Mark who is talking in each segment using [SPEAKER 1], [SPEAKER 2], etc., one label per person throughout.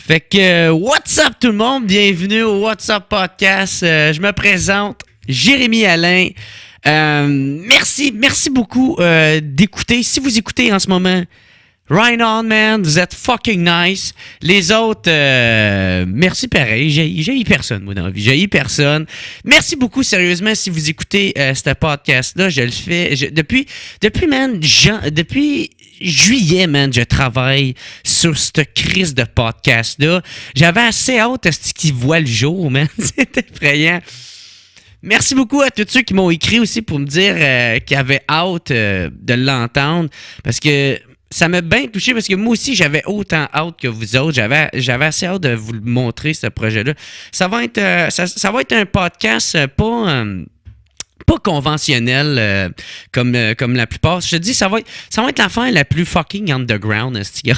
[SPEAKER 1] Fait que, what's up tout le monde? Bienvenue au What's Up Podcast. Je me présente, Jérémy Alain. Merci beaucoup d'écouter. Si vous écoutez en ce moment, right on, man, vous êtes fucking nice. Les autres, merci pareil. J'ai personne, moi, dans la vie. J'ai personne. Merci beaucoup, sérieusement, si vous écoutez ce podcast-là. Je le fais. Depuis juillet, man, je travaille sur cette crise de podcast-là. J'avais assez hâte à ce qu'il voit le jour, man. C'est effrayant. Merci beaucoup à tous ceux qui m'ont écrit aussi pour me dire qu'ils avaient hâte de l'entendre. Parce que ça m'a bien touché parce que moi aussi, j'avais autant hâte que vous autres. J'avais assez hâte de vous le montrer, ce projet-là. Ça va être un podcast pas conventionnel comme la plupart. Je te dis, ça va être l'affaire la plus fucking underground. Il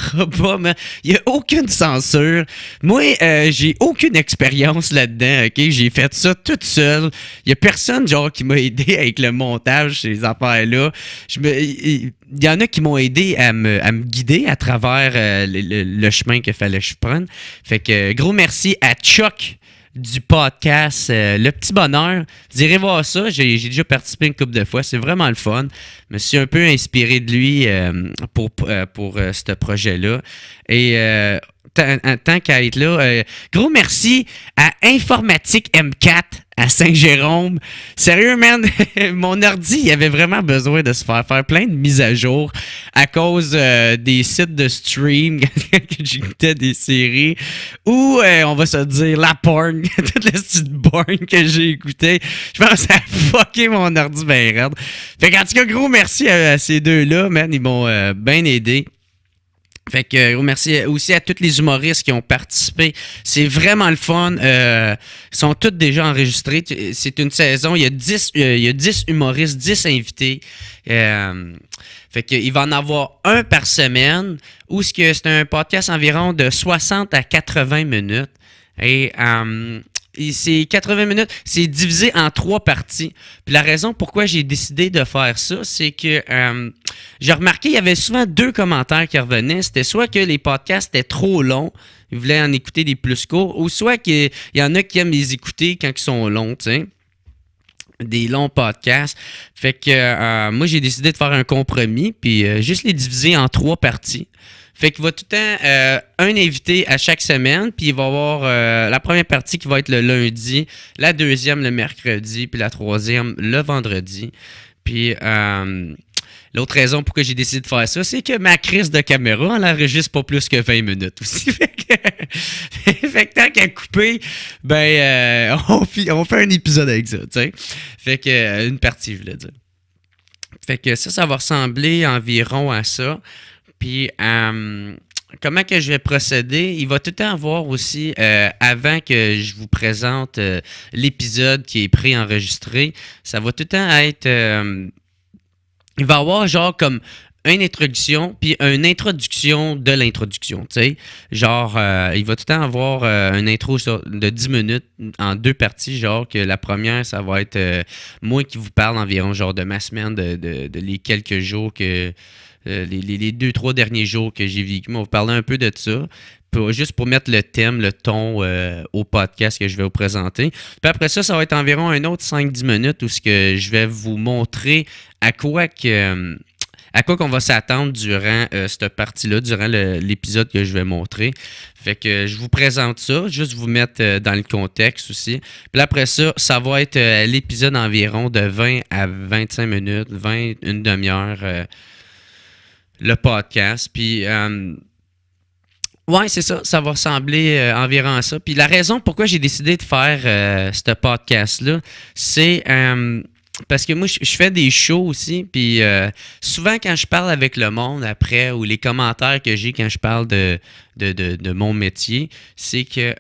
[SPEAKER 1] n'y a aucune censure. Moi, j'ai aucune expérience là-dedans. Ok, j'ai fait ça toute seule. Il n'y a personne genre qui m'a aidé avec le montage, ces affaires-là. Il y en a qui m'ont aidé à me guider à travers le chemin qu'il fallait que je prenne. Fait que gros merci à Chuck du podcast Le Petit Bonheur. Vous irez voir ça. J'ai déjà participé une couple de fois. C'est vraiment le fun. Je me suis un peu inspiré de lui pour ce projet-là. Et tant qu'à être là, gros merci à Informatique M4 à Saint-Jérôme. Sérieux, man, mon ordi, il avait vraiment besoin de se faire plein de mises à jour à cause des sites de stream que j'écoutais des séries ou, on va se dire, la porn, toute la petite porn que j'ai écouté. Je pense que ça a fucké mon ordi bien raide. Fait qu'en tout cas, gros merci à ces deux-là, man, ils m'ont bien aidé. Fait que merci aussi à tous les humoristes qui ont participé. C'est vraiment le fun. Ils sont tous déjà enregistrés. C'est une saison. Il y a 10 humoristes, 10 invités. Fait qu'il va en avoir un par semaine. Où c'est un podcast environ de 60 à 80 minutes. Et c'est 80 minutes, c'est divisé en 3 parties. Puis la raison pourquoi j'ai décidé de faire ça, c'est que j'ai remarqué qu'il y avait souvent 2 commentaires qui revenaient. C'était soit que les podcasts étaient trop longs, ils voulaient en écouter des plus courts, ou soit qu'il y en a qui aiment les écouter quand ils sont longs, tu sais. Des longs podcasts. Fait que moi, j'ai décidé de faire un compromis, puis juste les diviser en 3 parties. Fait qu'il va tout le temps un invité à chaque semaine, puis il va y avoir la première partie qui va être le lundi, la deuxième le mercredi, puis la troisième le vendredi. Puis l'autre raison pourquoi j'ai décidé de faire ça, c'est que ma crise de caméra, elle enregistre pas plus que 20 minutes aussi. Fait que tant qu'à couper, ben on fait un épisode avec ça, tu sais. Fait que une partie, je voulais dire. Fait que ça va ressembler environ à ça. Puis, comment que je vais procéder? Il va tout le temps avoir aussi, avant que je vous présente l'épisode qui est préenregistré, ça va tout le temps être... il va y avoir genre comme une introduction, puis une introduction de l'introduction, tu sais. Genre, il va tout le temps avoir une intro de 10 minutes en 2 parties, genre que la première, ça va être moi qui vous parle environ genre de ma semaine, de les quelques jours que... les 2-3 derniers jours que j'ai vécu. On va parler un peu de ça, juste pour mettre le thème, le ton au podcast que je vais vous présenter. Puis après ça, ça va être environ un autre 5-10 minutes où je vais vous montrer à quoi qu'on va s'attendre durant cette partie-là, durant l'épisode que je vais montrer. Fait que je vous présente ça, juste vous mettre dans le contexte aussi. Puis après ça, ça va être l'épisode environ de 20 à 25 minutes, 20, une demi-heure, le podcast. Puis, ouais, c'est ça. Ça va ressembler environ à ça. Puis la raison pourquoi j'ai décidé de faire ce podcast-là, c'est parce que moi, je fais des shows aussi. Puis souvent, quand je parle avec le monde après, ou les commentaires que j'ai quand je parle de mon métier, c'est que...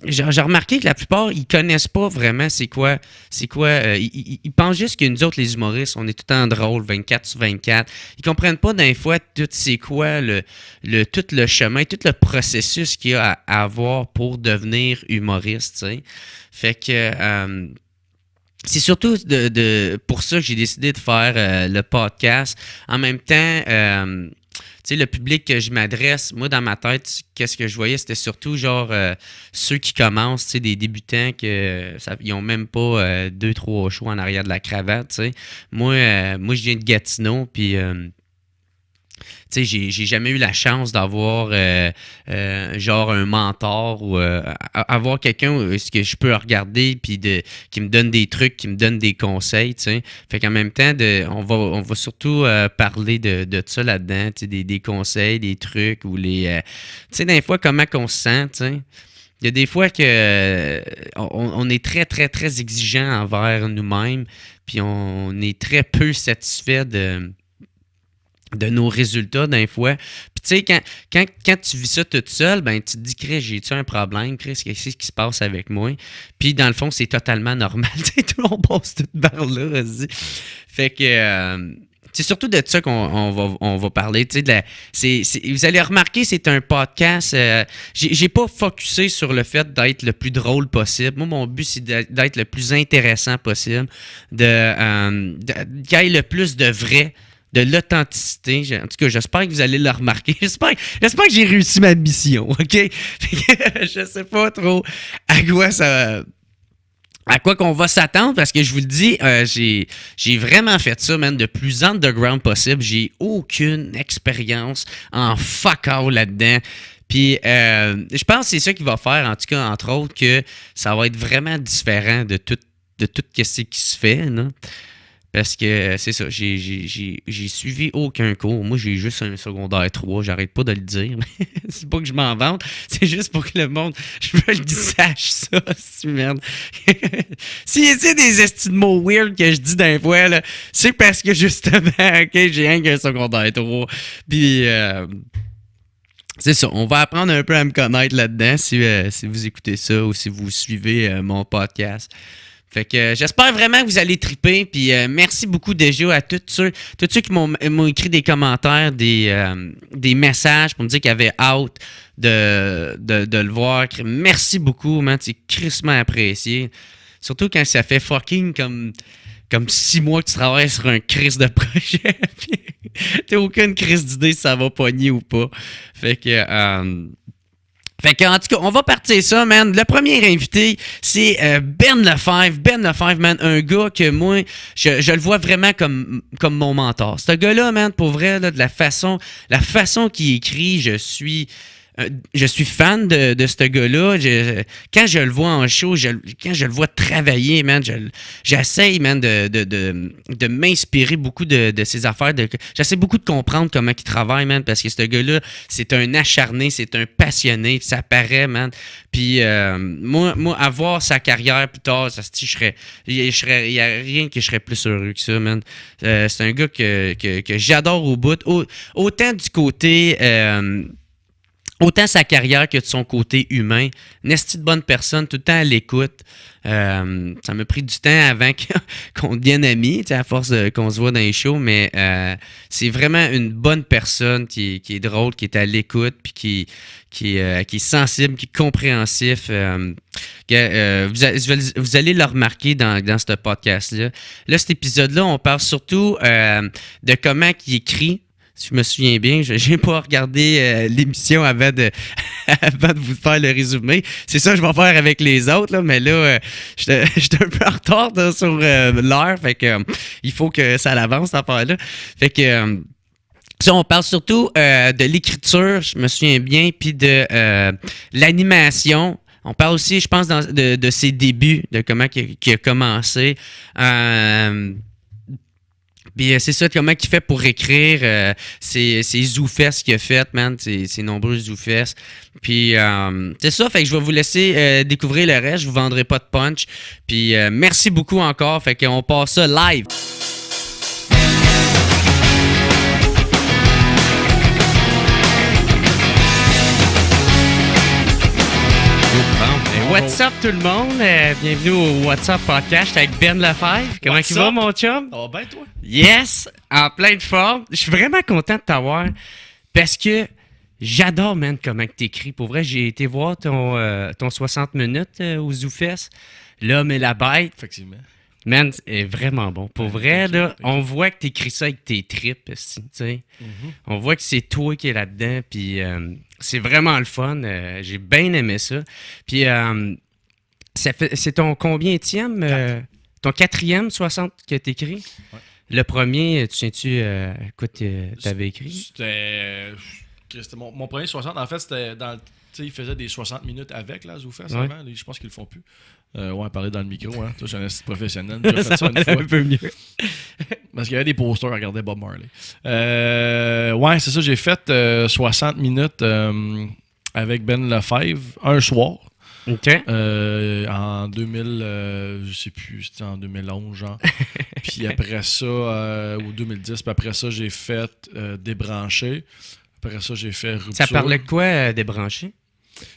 [SPEAKER 1] j'ai remarqué que la plupart, ils connaissent pas vraiment c'est quoi. Ils pensent juste que nous autres, les humoristes, on est tout le temps drôle, 24/24. Ils comprennent pas d'un fois tout c'est quoi tout le chemin, tout le processus qu'il y a à avoir pour devenir humoriste, tu sais. Fait que c'est surtout pour ça que j'ai décidé de faire le podcast. En même temps, sais, le public que je m'adresse, moi, dans ma tête, qu'est-ce que je voyais, c'était surtout genre ceux qui commencent, tu sais, des débutants ils n'ont même pas 2-3 shows en arrière de la cravate, tu sais. Moi, je viens de Gatineau, puis tu sais, j'ai jamais eu la chance d'avoir genre un mentor ou avoir quelqu'un que je peux regarder puis qui me donne des trucs, qui me donne des conseils, tu sais. Fait qu'en même temps, on va surtout parler de ça là-dedans, tu sais, des conseils, des trucs ou tu sais, des fois, comment qu'on se sent, tu sais. Il y a des fois que on est très, très, très exigeant envers nous-mêmes, puis on est très peu satisfait de nos résultats d'un fois. Puis tu sais, quand tu vis ça toute seule, ben tu te dis, Chris, j'ai-tu un problème? Chris, qu'est-ce qui se passe avec moi? Puis dans le fond, c'est totalement normal. Tu sais, tout le monde passe toute par là, vas-y. Fait que c'est surtout de ça qu'on va parler. Tu sais, vous allez remarquer, c'est un podcast. J'ai pas focusé sur le fait d'être le plus drôle possible. Moi, mon but, c'est d'être le plus intéressant possible, qu'il y ait le plus de vrai, de l'authenticité. En tout cas, j'espère que vous allez le remarquer. J'espère que j'ai réussi ma mission, OK? Je sais pas trop à quoi qu'on va s'attendre, parce que je vous le dis, j'ai vraiment fait ça, man, de plus underground possible. J'ai aucune expérience en fuck all là-dedans. Puis, je pense que c'est ça qui va faire, en tout cas, entre autres, que ça va être vraiment différent de tout ce qui se fait, là. Parce que c'est ça, j'ai suivi aucun cours. Moi, j'ai juste un secondaire 3, j'arrête pas de le dire. C'est pas que je m'en vante, c'est juste pour que le monde, je veux qu'il sache ça, c'est merde. S'il y a des estis de mots weird que je dis d'un fois, là, c'est parce que justement, OK, j'ai rien qu'un secondaire 3. Puis, c'est ça, on va apprendre un peu à me connaître là-dedans si vous écoutez ça ou si vous suivez mon podcast. Fait que j'espère vraiment que vous allez triper. Puis merci beaucoup déjà à tous ceux qui m'ont écrit des commentaires, des messages pour me dire qu'ils avaient hâte de le voir. Merci beaucoup, man. C'est crissement apprécié. Surtout quand ça fait fucking comme 6 mois que tu travailles sur un crise de projet. T'as aucune crise d'idée si ça va pogner ou pas. Fait que en tout cas, on va partir ça, man. Le premier invité, c'est Ben Lefebvre. Ben Lefebvre, man, un gars que moi, je le vois vraiment comme mon mentor. Ce gars-là, man, pour vrai, là, la façon qu'il écrit, je suis fan de ce gars-là. Quand je le vois en show, quand je le vois travailler, man, j'essaye, man, de m'inspirer beaucoup de ses affaires. J'essaie beaucoup de comprendre comment il travaille, man, parce que ce gars-là, c'est un acharné, c'est un passionné, ça paraît, man. Puis moi, à voir sa carrière plus tard, il n'y a rien que je serais plus heureux que ça, man. C'est un gars que j'adore au bout. Autant du côté... autant sa carrière que de son côté humain. Une esti de bonne personne, tout le temps à l'écoute. Ça m'a pris du temps avant qu'on devienne amis, à force qu'on se voit dans les shows, mais c'est vraiment une bonne personne qui est drôle, qui est à l'écoute, puis qui est sensible, qui est compréhensif. Vous allez le remarquer dans ce podcast-là. Là, cet épisode-là, on parle surtout de comment il écrit. Si je me souviens bien, je n'ai pas regardé l'émission avant de vous faire le résumé. C'est ça que je vais faire avec les autres, là, mais là, j'étais un peu en retard là, sur l'heure, fait que il faut que ça l'avance, cette affaire-là. Fait que ça, on parle surtout de l'écriture, je me souviens bien, puis de l'animation. On parle aussi, je pense, de ses débuts, de comment il a commencé. Puis c'est ça, comment il fait pour écrire ses zoufesses qu'il a faites, man, ses nombreuses zoufesses. Puis c'est ça, fait que je vais vous laisser découvrir le reste, je vous vendrai pas de punch. Puis merci beaucoup encore, fait qu'on passe ça live. What's up tout le monde? Bienvenue au What's Up Podcast avec Ben Lefebvre. Comment il va, mon chum?
[SPEAKER 2] Ça va bien, toi?
[SPEAKER 1] Yes! En pleine forme. Je suis vraiment content de t'avoir parce que j'adore, man, comment tu écris. Pour vrai, j'ai été voir ton 60 minutes au ZooFest. L'homme et la bête.
[SPEAKER 2] Effectivement.
[SPEAKER 1] Man, c'est vraiment bon. Pour vrai, là, on voit que t'écris ça avec tes tripes, tu sais. On voit que c'est toi qui es là-dedans, puis c'est vraiment le fun. J'ai bien aimé ça. Puis, c'est ton combienième, ton 4e 60 que t'écris?
[SPEAKER 2] Ouais.
[SPEAKER 1] Le premier, tu sais-tu quoi t'avais écrit?
[SPEAKER 2] C'était mon premier 60. En fait, c'était dans le. Tu sais, il faisait des 60 minutes avec la ZooFest
[SPEAKER 1] Ouais.
[SPEAKER 2] avant. Je pense qu'ils le font plus. Ouais, parler dans le micro. Hein. Toi, je suis un assistant professionnel. J'ai fait ça une fois.
[SPEAKER 1] Un peu mieux.
[SPEAKER 2] Parce qu'il y avait des posters à regarder Bob Marley. Ouais, c'est ça. J'ai fait 60 minutes avec Ben Lefebvre un soir.
[SPEAKER 1] OK.
[SPEAKER 2] En 2000, je sais plus, c'était en 2011, genre. Puis après ça, ou 2010, puis après ça, j'ai fait Débranché. Après ça, j'ai fait Rupture.
[SPEAKER 1] Ça parlait de quoi, débrancher?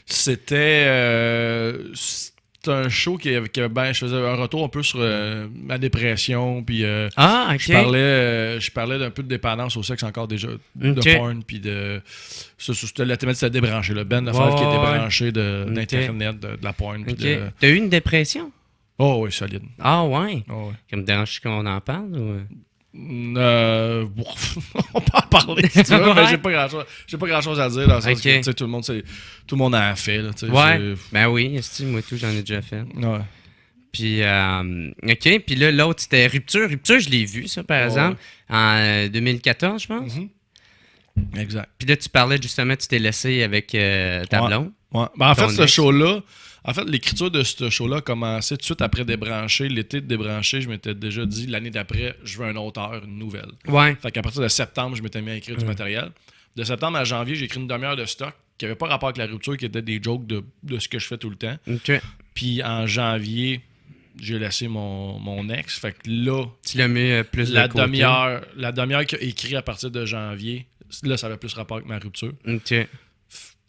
[SPEAKER 2] C'était un show qui avait je faisais un retour un peu sur ma dépression, puis
[SPEAKER 1] OK.
[SPEAKER 2] je parlais d'un peu de dépendance au sexe encore déjà, de porn, puis de... C'était la thématique, c'était débranché, le Ben Lefebvre qui est débranché d'Internet, de la porn. Puis
[SPEAKER 1] T'as eu une dépression?
[SPEAKER 2] Oh oui, solide.
[SPEAKER 1] Ah ouais?
[SPEAKER 2] Oh, ouais.
[SPEAKER 1] Ça me dérange qu'on en parle? Ou...
[SPEAKER 2] On peut en parler si tu veux, mais j'ai pas grand chose à dire dans le sens que, tu sais, tout le monde en a fait. Là,
[SPEAKER 1] ouais, ben oui, moi tout, j'en ai déjà fait.
[SPEAKER 2] Ouais.
[SPEAKER 1] Puis, OK, puis là, l'autre, c'était Rupture. Rupture, je l'ai vu, ça, par exemple, en 2014, je pense.
[SPEAKER 2] Mm-hmm. Exact.
[SPEAKER 1] Puis là, tu parlais justement, tu t'es laissé avec ta blonde.
[SPEAKER 2] Ouais. Ben, en fait, ce show-là, l'écriture de ce show-là a commencé tout de suite après Débranché. L'été de Débranché, je m'étais déjà dit, l'année d'après, je veux un auteur, une nouvelle.
[SPEAKER 1] Ouais.
[SPEAKER 2] Fait qu'à partir de septembre, je m'étais mis à écrire du matériel. De septembre à janvier, j'ai écrit une demi-heure de stock qui n'avait pas rapport avec la rupture, qui était des jokes de ce que je fais tout le temps.
[SPEAKER 1] OK.
[SPEAKER 2] Puis en janvier, j'ai laissé mon ex. Fait que là,
[SPEAKER 1] tu l'as mis plus
[SPEAKER 2] la
[SPEAKER 1] de côté.
[SPEAKER 2] La demi-heure qu'il a écrit à partir de janvier, là, ça avait plus rapport avec ma rupture.
[SPEAKER 1] OK.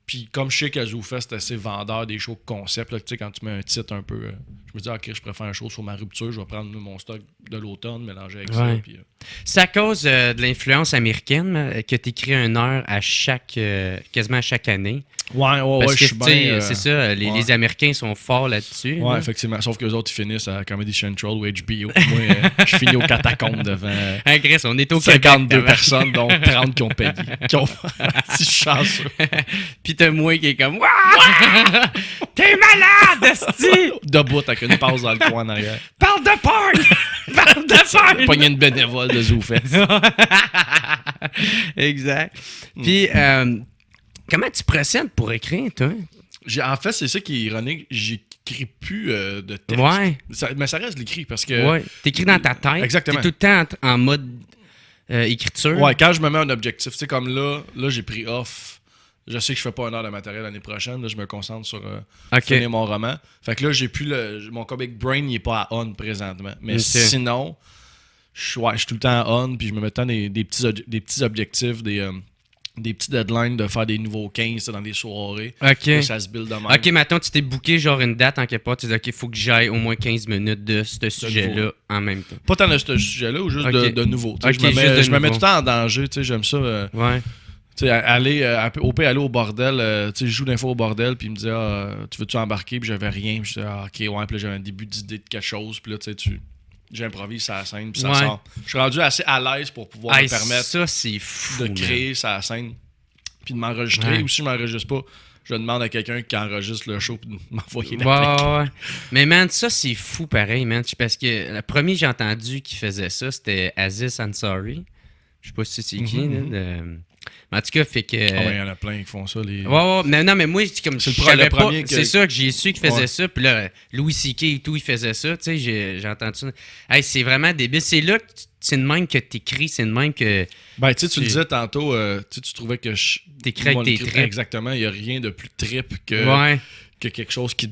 [SPEAKER 2] Puis comme je sais qu'à ZooFest, c'est assez vendeur des shows concept, là, tu sais, quand tu mets un titre un peu... je me dis, OK, je préfère un show sur ma rupture, je vais prendre mon stock de l'automne, mélanger avec ça. Puis,
[SPEAKER 1] c'est à cause de l'influence américaine que tu écris 1 heure à quasiment à chaque année.
[SPEAKER 2] Ouais,
[SPEAKER 1] parce que,
[SPEAKER 2] je suis bien...
[SPEAKER 1] c'est ça, les Américains sont forts là-dessus.
[SPEAKER 2] Ouais,
[SPEAKER 1] là.
[SPEAKER 2] effectivement. Sauf que les autres, ils finissent à Comedy Central ou HBO. Moi, je finis aux catacombes devant...
[SPEAKER 1] Ah, Chris, on est au
[SPEAKER 2] 52
[SPEAKER 1] Québec,
[SPEAKER 2] personnes, dont 30 qui ont payé. Si chanceux.
[SPEAKER 1] Puis t'as moi qui est comme... Wouah! T'es malade, esti!
[SPEAKER 2] Debout avec une pause dans le coin en arrière.
[SPEAKER 1] Parle de porn! Parle de porn!
[SPEAKER 2] Pogner une bénévole de ZooFest.
[SPEAKER 1] Exact. Puis, comment tu procèdes pour écrire, toi?
[SPEAKER 2] En fait, c'est ça qui est ironique. J'écris plus de texte.
[SPEAKER 1] Ouais.
[SPEAKER 2] Mais ça reste de l'écrit parce que...
[SPEAKER 1] Ouais. T'écris dans ta tête.
[SPEAKER 2] Exactement.
[SPEAKER 1] T'es tout le temps en mode écriture.
[SPEAKER 2] Ouais, quand je me mets un objectif, tu sais, comme là, j'ai pris off. Je sais que je fais pas 1 heure de matériel l'année prochaine. Là, je me concentre sur finir mon roman. Fait que là, j'ai plus mon comic brain, il est pas à on présentement. Mais sinon, je suis tout le temps à on, puis je me mets tout le temps des petits objectifs, des petits deadlines de faire des nouveaux 15 dans des soirées.
[SPEAKER 1] OK.
[SPEAKER 2] Là, ça se build de même.
[SPEAKER 1] OK, maintenant, tu t'es booké genre une date en quelque part. Tu dis, OK, il faut que j'aille au moins 15 minutes de ce sujet-là en même temps.
[SPEAKER 2] Pas tant de ce sujet-là, ou juste de nouveau.
[SPEAKER 1] Okay,
[SPEAKER 2] je me mets tout le temps en danger. J'aime ça.
[SPEAKER 1] Ouais.
[SPEAKER 2] Tu sais, aller au bordel, tu sais, je joue d'infos au bordel, puis il me dit, tu veux-tu embarquer? Puis j'avais rien. Puis je dis, OK, ouais. Puis là, j'avais un début d'idée de quelque chose. Puis là, tu sais, j'improvise sur la scène, puis ça sort. Je suis rendu assez à l'aise pour pouvoir me permettre
[SPEAKER 1] ça, c'est fou,
[SPEAKER 2] de créer sa scène, puis de m'enregistrer. Ou si je m'enregistre pas, je demande à quelqu'un qui enregistre le show, puis de m'envoyer la
[SPEAKER 1] ouais. Mais man, ça, c'est fou pareil, man. Parce que le premier que j'ai entendu qui faisait ça, c'était Aziz Ansari. Je sais pas si c'est qui, là, Mais en tout cas, fait que...
[SPEAKER 2] il y en a plein qui font ça.
[SPEAKER 1] Ouais. Non, mais moi, comme
[SPEAKER 2] c'est le premier
[SPEAKER 1] c'est ça que j'ai su qu'il faisait ça. Puis là, Louis C.K. et tout, il faisait ça. Tu sais, j'ai entendu ça. Hey, c'est vraiment débile. C'est là que c'est de même que t'écris. C'est de même que...
[SPEAKER 2] Ben, tu sais, tu le disais tantôt, tu trouvais que
[SPEAKER 1] t'écris avec tes tripes.
[SPEAKER 2] Exactement. Il n'y a rien de plus trip que quelque chose qui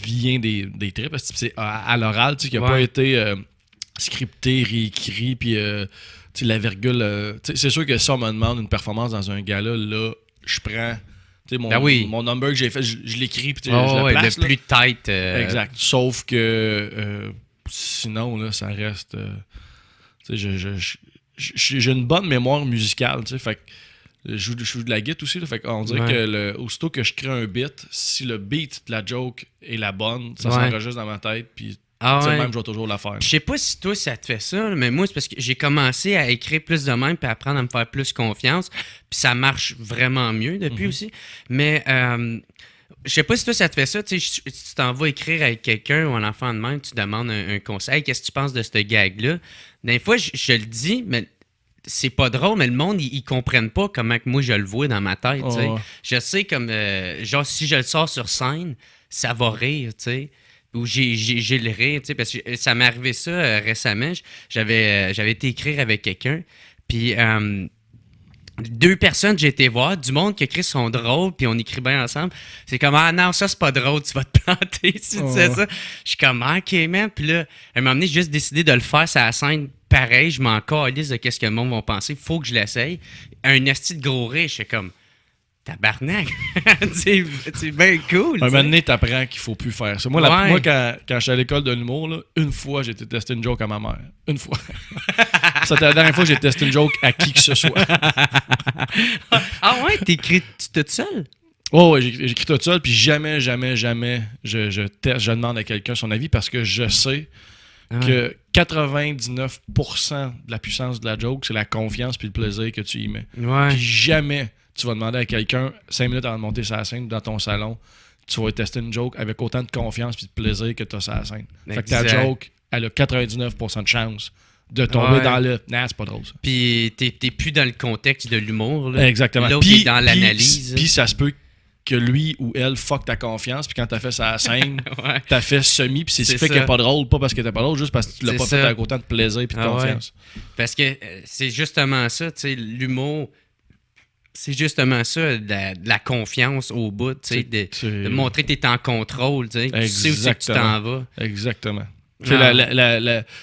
[SPEAKER 2] vient des tripes. C'est à l'oral, tu sais, qui n'a pas été scripté, réécrit, puis... la virgule, c'est sûr que si on me demande une performance dans un gala, là, je prends mon number que j'ai fait, je l'écris puis je le place.
[SPEAKER 1] Le plus tight.
[SPEAKER 2] Exact. Sauf que sinon, là, ça reste... j'ai une bonne mémoire musicale, fait que je joue de la guitare aussi, là, fait qu'on dirait que aussitôt que je crée un beat, si le beat de la joke est la bonne, ça s'enregistre dans ma tête, puis
[SPEAKER 1] Ah ouais.
[SPEAKER 2] Même, je vais toujours la faire.
[SPEAKER 1] Je sais pas si toi, ça te fait ça, mais moi, c'est parce que j'ai commencé à écrire plus de même puis à apprendre à me faire plus confiance. Puis ça marche vraiment mieux depuis aussi. Mais je sais pas si toi, ça te fait ça. Tu sais, tu t'en vas écrire avec quelqu'un ou un enfant de même, tu demandes un conseil. Qu'est-ce que tu penses de ce gag-là? Des fois, je le dis, mais c'est pas drôle, mais le monde, ils comprennent pas comment que moi, je le vois dans ma tête. Tu sais. Je sais comme, genre, si je le sors sur scène, ça va rire, tu sais. Ou j'ai le rire, tu sais, parce que ça m'est arrivé ça récemment. J'avais été écrire avec quelqu'un, puis 2 personnes j'ai été voir, du monde qui écrit sont drôles, puis on écrit bien ensemble. C'est comme, ah non, ça c'est pas drôle, tu vas te planter si tu sais ça. Je suis comme, ah, ok, man. Puis là, à un moment donné, j'ai juste décidé de le faire sur la scène. Pareil, je m'en calisse de qu'est-ce que le monde va penser. Faut que je l'essaye. Un esti de gros rire, je suis comme, tabarnak. c'est bien cool.
[SPEAKER 2] Un moment donné, t'apprends qu'il faut plus faire ça. Moi, quand je suis à l'école de l'humour, là, une fois, j'ai testé une joke à ma mère. Une fois. C'était la dernière fois que j'ai testé une joke à qui que ce soit.
[SPEAKER 1] Ah ouais, t'écris toute seule?
[SPEAKER 2] Oh, ouais, j'écris tout seul, puis jamais, je demande à quelqu'un son avis parce que je sais que 99% de la puissance de la joke, c'est la confiance puis le plaisir que tu y mets.
[SPEAKER 1] Ouais.
[SPEAKER 2] Puis jamais tu vas demander à quelqu'un, 5 minutes avant de monter sur la scène dans ton salon, tu vas tester une joke avec autant de confiance puis de plaisir que tu as sur la scène. Fait que ta joke, elle a 99% de chance de tomber dans le « nah, c'est pas drôle ça ».
[SPEAKER 1] Puis t'es plus dans le contexte de l'humour. Là.
[SPEAKER 2] Exactement.
[SPEAKER 1] Là, t'es dans l'analyse.
[SPEAKER 2] Puis ça se peut que lui ou elle fuck ta confiance, puis quand t'as fait sa scène, t'as fait semi, puis c'est ce qui fait qu'elle n'est pas drôle, pas parce qu'elle était pas drôle, juste parce que tu l'as pas fait avec autant de plaisir et de confiance.
[SPEAKER 1] Ouais. Parce que c'est justement ça, tu sais, l'humour, c'est justement ça, de la confiance au bout, tu sais, de montrer que t'es en contrôle, tu sais, tu sais où c'est que tu t'en vas.
[SPEAKER 2] Exactement.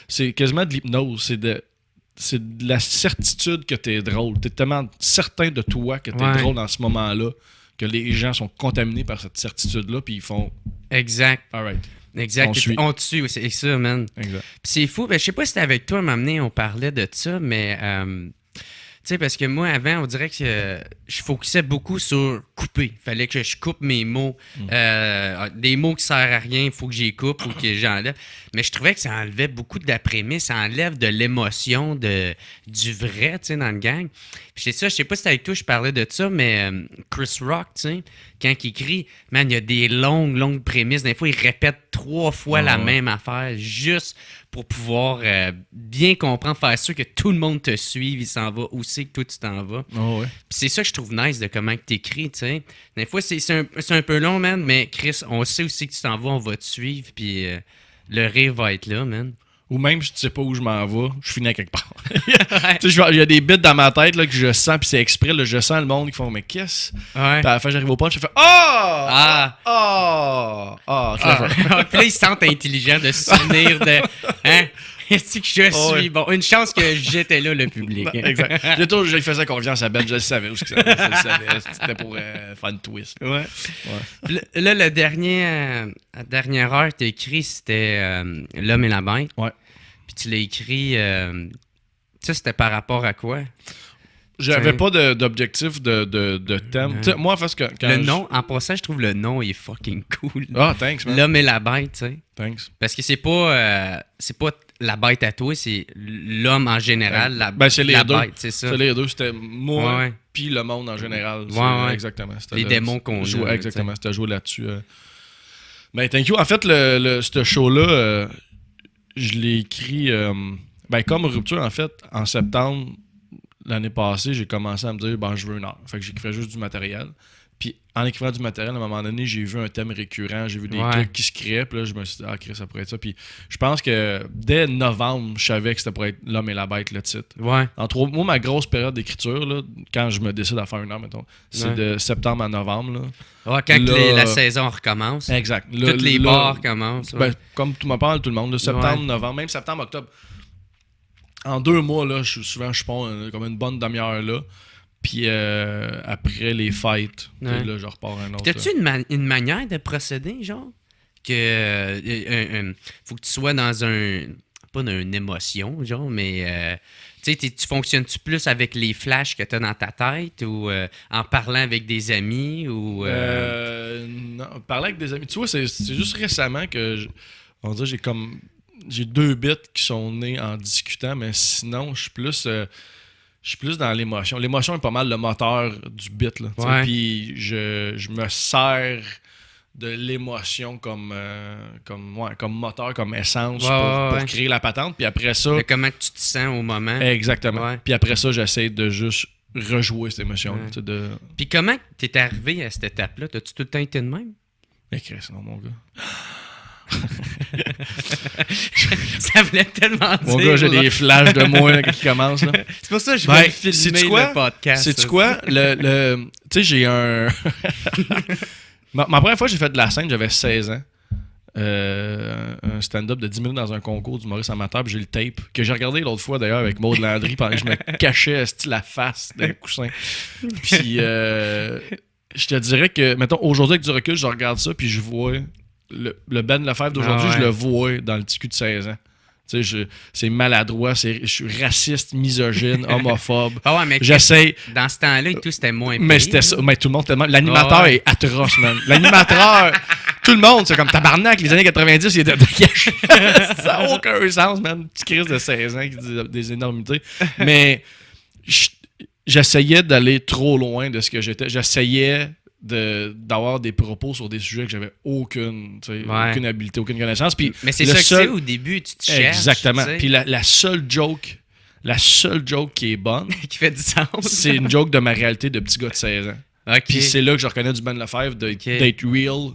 [SPEAKER 2] C'est quasiment de l'hypnose, c'est de la certitude que t'es drôle. T'es tellement certain de toi que t'es drôle dans ce moment-là que les gens sont contaminés par cette certitude-là, puis ils font...
[SPEAKER 1] Exact.
[SPEAKER 2] All right.
[SPEAKER 1] Exact. On te suit, c'est ça, man.
[SPEAKER 2] Exact.
[SPEAKER 1] Puis c'est fou, ben, je sais pas si c'était avec toi, m'amener, on parlait de ça, mais... tu sais, parce que moi, avant, on dirait que je focusais beaucoup sur couper. Il fallait que je coupe mes mots. Des mots qui servent à rien, il faut que j'y coupe ou que j'enlève. Mais je trouvais que ça enlevait beaucoup de la prémisse. Ça enlève de l'émotion, du vrai, tu sais, dans le gang. Puis c'est ça, je sais pas si c'était avec toi, je parlais de ça, mais Chris Rock, tu sais, quand il écrit, man, il y a des longues prémices. Des fois, il répète 3 fois la même affaire, juste pour pouvoir bien comprendre, faire sûr que tout le monde te suive, il s'en va aussi, que toi, tu t'en vas. Puis c'est ça que je trouve nice de comment tu écris, tu sais. Des fois, c'est un peu long, man, mais Chris, on sait aussi que tu t'en vas, on va te suivre, puis le rire va être là, man.
[SPEAKER 2] Ou même si tu sais pas où je m'en vais, je finis à quelque part. Il y a des bits dans ma tête là, que je sens, puis c'est exprès, là, je sens le monde qui font « Mais qu'est-ce? » Puis à la fin, j'arrive au punch, je fais «
[SPEAKER 1] Puis là, ils se sentent intelligents de se souvenir de... Hein? Est-ce que je suis... Bon, une chance que j'étais là, le public.
[SPEAKER 2] Exact. J'ai fait confiance à Ben, je le savais où ça allait. Je le savais. C'était pour faire une twist.
[SPEAKER 1] Ouais. Là, la dernière heure que tu as écrit, c'était L'homme et la bête.
[SPEAKER 2] Ouais.
[SPEAKER 1] Puis tu l'as écrit... ça, c'était par rapport à quoi?
[SPEAKER 2] J'avais pas d'objectif de thème. Moi, en fait, quand
[SPEAKER 1] nom, en passant, je trouve le nom est fucking cool.
[SPEAKER 2] Ah, thanks, man.
[SPEAKER 1] L'homme et la bête, tu sais.
[SPEAKER 2] Thanks.
[SPEAKER 1] Parce que c'est pas la bête à toi, c'est l'homme en général,
[SPEAKER 2] c'est les
[SPEAKER 1] la
[SPEAKER 2] deux.
[SPEAKER 1] Bête, c'est ça.
[SPEAKER 2] C'est les deux, c'était moi puis le monde en général. Exactement.
[SPEAKER 1] Les démons qu'on a.
[SPEAKER 2] Exactement, c'était joué là-dessus. Ben, thank you. En fait, ce show-là, je l'ai écrit comme Rupture, en fait, en septembre l'année passée, j'ai commencé à me dire, je veux une heure. Fait que j'écrivais juste du matériel. Puis en écrivant du matériel, à un moment donné, j'ai vu un thème récurrent, j'ai vu des trucs qui se créaient, puis là, je me suis dit, ça pourrait être ça. Puis je pense que dès novembre, je savais que c'était pour être L'homme et la bête, le titre.
[SPEAKER 1] Ouais.
[SPEAKER 2] Moi, ma grosse période d'écriture, là, quand je me décide à faire une heure, mettons, c'est de septembre à novembre. Là.
[SPEAKER 1] Ouais, quand la saison recommence.
[SPEAKER 2] Exact.
[SPEAKER 1] Toutes les bars commencent.
[SPEAKER 2] Comme tout m'en parle, tout le monde, de septembre, novembre, même septembre, octobre. En 2 mois, là, je pars comme une bonne demi-heure là. Puis après les fêtes, là, je repars un autre.
[SPEAKER 1] T'as-tu une manière de procéder, genre? Que faut que tu sois dans pas dans une émotion, genre, mais tu fonctionnes-tu plus avec les flashs que t'as dans ta tête ou en parlant avec des amis ou
[SPEAKER 2] non, parler avec des amis. Tu vois, c'est juste récemment que on dirait j'ai comme j'ai 2 bits qui sont nés en discutant, mais sinon, je suis plus dans l'émotion. L'émotion est pas mal le moteur du bit. Là, puis je me sers de l'émotion comme moteur, comme essence pour créer la patente. Puis après ça...
[SPEAKER 1] comment tu te sens au moment.
[SPEAKER 2] Exactement. Puis après ça, j'essaie de juste rejouer cette émotion.
[SPEAKER 1] Puis comment t'es arrivé à cette étape-là? T'as-tu tout le temps été de même?
[SPEAKER 2] Mais Chris, non, mon gars.
[SPEAKER 1] Ça voulait tellement dire.
[SPEAKER 2] Mon gars, j'ai des flashs de moi qui commencent. Là.
[SPEAKER 1] C'est pour ça que je vais filmer le podcast.
[SPEAKER 2] Sais-tu quoi? Tu sais, j'ai un... ma première fois que j'ai fait de la scène, j'avais 16 ans. Un stand-up de 10 minutes dans un concours d'humoriste amateur, puis j'ai le tape, que j'ai regardé l'autre fois d'ailleurs avec Maud Landry pendant que je me cachais la face d'un coussin. Puis je te dirais que, mettons, aujourd'hui avec du recul, je regarde ça, puis je vois le Ben Lefebvre d'aujourd'hui, je le vois dans le petit cul de 16 ans. Tu sais, c'est maladroit, je suis raciste, misogyne, homophobe.
[SPEAKER 1] Ah ouais, mais
[SPEAKER 2] j'essaie.
[SPEAKER 1] Dans ce temps-là et tout, c'était moins
[SPEAKER 2] Mais c'était ça. Mais tout le monde tellement. L'animateur est atroce, man. L'animateur, tout le monde, c'est comme tabarnak, les années 90, il était caché. Ça n'a aucun sens, man. Petit Chris de 16 ans qui dit des énormités. Mais j'essayais d'aller trop loin de ce que j'étais. J'essayais d'avoir des propos sur des sujets que j'avais aucune habilité, aucune connaissance. Puis
[SPEAKER 1] mais c'est ça que c'est au début, tu te cherches.
[SPEAKER 2] Exactement. Puis la seule joke qui est bonne,
[SPEAKER 1] qui fait du sens,
[SPEAKER 2] c'est une joke de ma réalité de petit gars de 16 ans.
[SPEAKER 1] Okay.
[SPEAKER 2] Puis c'est là que je reconnais du Ben Lefebvre d'être real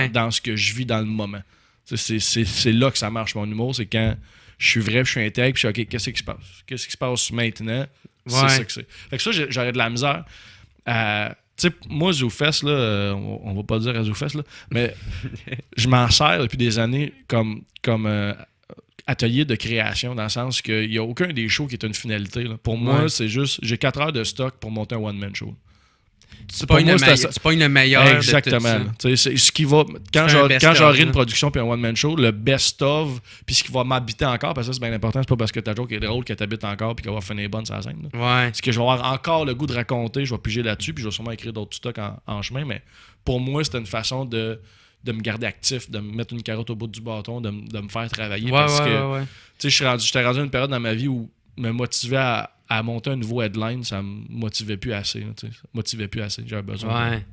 [SPEAKER 2] dans ce que je vis dans le moment. C'est là que ça marche, mon humour. C'est quand je suis vrai, je suis intègre, puis je suis OK, qu'est-ce qui se passe? Qu'est-ce qui se passe maintenant? C'est ça que c'est. Fait que ça, j'aurais de la misère à... Tu sais, moi, ZooFest, là, on va pas dire à ZooFest, là, mais je m'en sers depuis des années comme atelier de création, dans le sens qu'il n'y a aucun des shows qui est une finalité. Là. Pour moi, c'est juste, j'ai 4 heures de stock pour monter un one-man show.
[SPEAKER 1] C'est pas une meilleure.
[SPEAKER 2] Exactement. C'est ce qui va. Quand j'aurai une production puis un one-man show, le best-of, puis ce qui va m'habiter encore, parce que ça, c'est bien important, c'est pas parce que ta joke est drôle que t'habites encore puis qu'elle va finir bonne sur la scène.
[SPEAKER 1] Ouais.
[SPEAKER 2] C'est que je vais avoir encore le goût de raconter, je vais piger là-dessus, puis je vais sûrement écrire d'autres stocks en chemin, mais pour moi, c'était une façon de me garder actif, de me mettre une carotte au bout du bâton, de me faire travailler. Parce que tu sais, j'étais rendu à une période dans ma vie où me motivait à monter un nouveau headline, ça me motivait plus assez. J'avais besoin.
[SPEAKER 1] Ouais.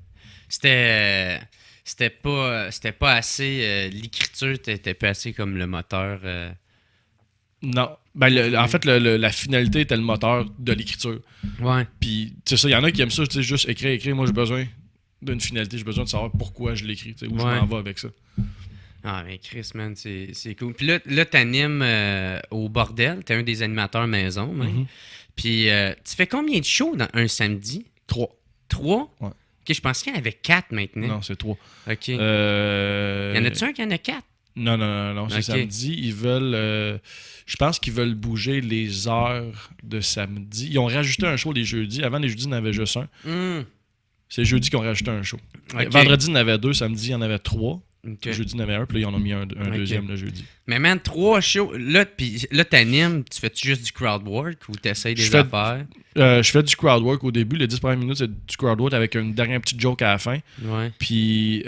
[SPEAKER 1] C'était pas assez. L'écriture t'était pas assez comme le moteur.
[SPEAKER 2] Non. Ben, en fait, la finalité était le moteur de l'écriture.
[SPEAKER 1] Ouais.
[SPEAKER 2] Puis, tu sais, ça, il y en a qui aiment ça, tu sais, juste écrire. Moi, j'ai besoin d'une finalité. J'ai besoin de savoir pourquoi je l'écris, où je m'en vais avec ça.
[SPEAKER 1] Ah, mais Chris, man, c'est cool. Puis là t'animes au Bordel. T'es un des animateurs maison, même. Mm-hmm. Puis, tu fais combien de shows dans un samedi?
[SPEAKER 2] 3.
[SPEAKER 1] 3?
[SPEAKER 2] Ouais.
[SPEAKER 1] OK, je pensais qu'il y en avait 4 maintenant.
[SPEAKER 2] Non, c'est 3.
[SPEAKER 1] OK. Y en a-tu un qui en a 4?
[SPEAKER 2] Non. C'est samedi. Ils veulent... je pense qu'ils veulent bouger les heures de samedi. Ils ont rajouté un show les jeudis. Avant, les jeudis, il y en avait juste un. C'est les jeudis qu'ils ont rajouté un show. Okay. Vendredi, il y en avait 2. Samedi, il y en avait 3. Okay. Jeudi, il y en avait un, puis là, ils en ont mis un deuxième le jeudi.
[SPEAKER 1] Mais man, 3 shows. Là, t'animes, tu fais-tu juste du crowd work ou t'essayes des affaires?
[SPEAKER 2] Je fais du crowd work au début. Les 10 premières minutes, c'est du crowd work avec une dernière petite joke à la fin.
[SPEAKER 1] Ouais.
[SPEAKER 2] Puis,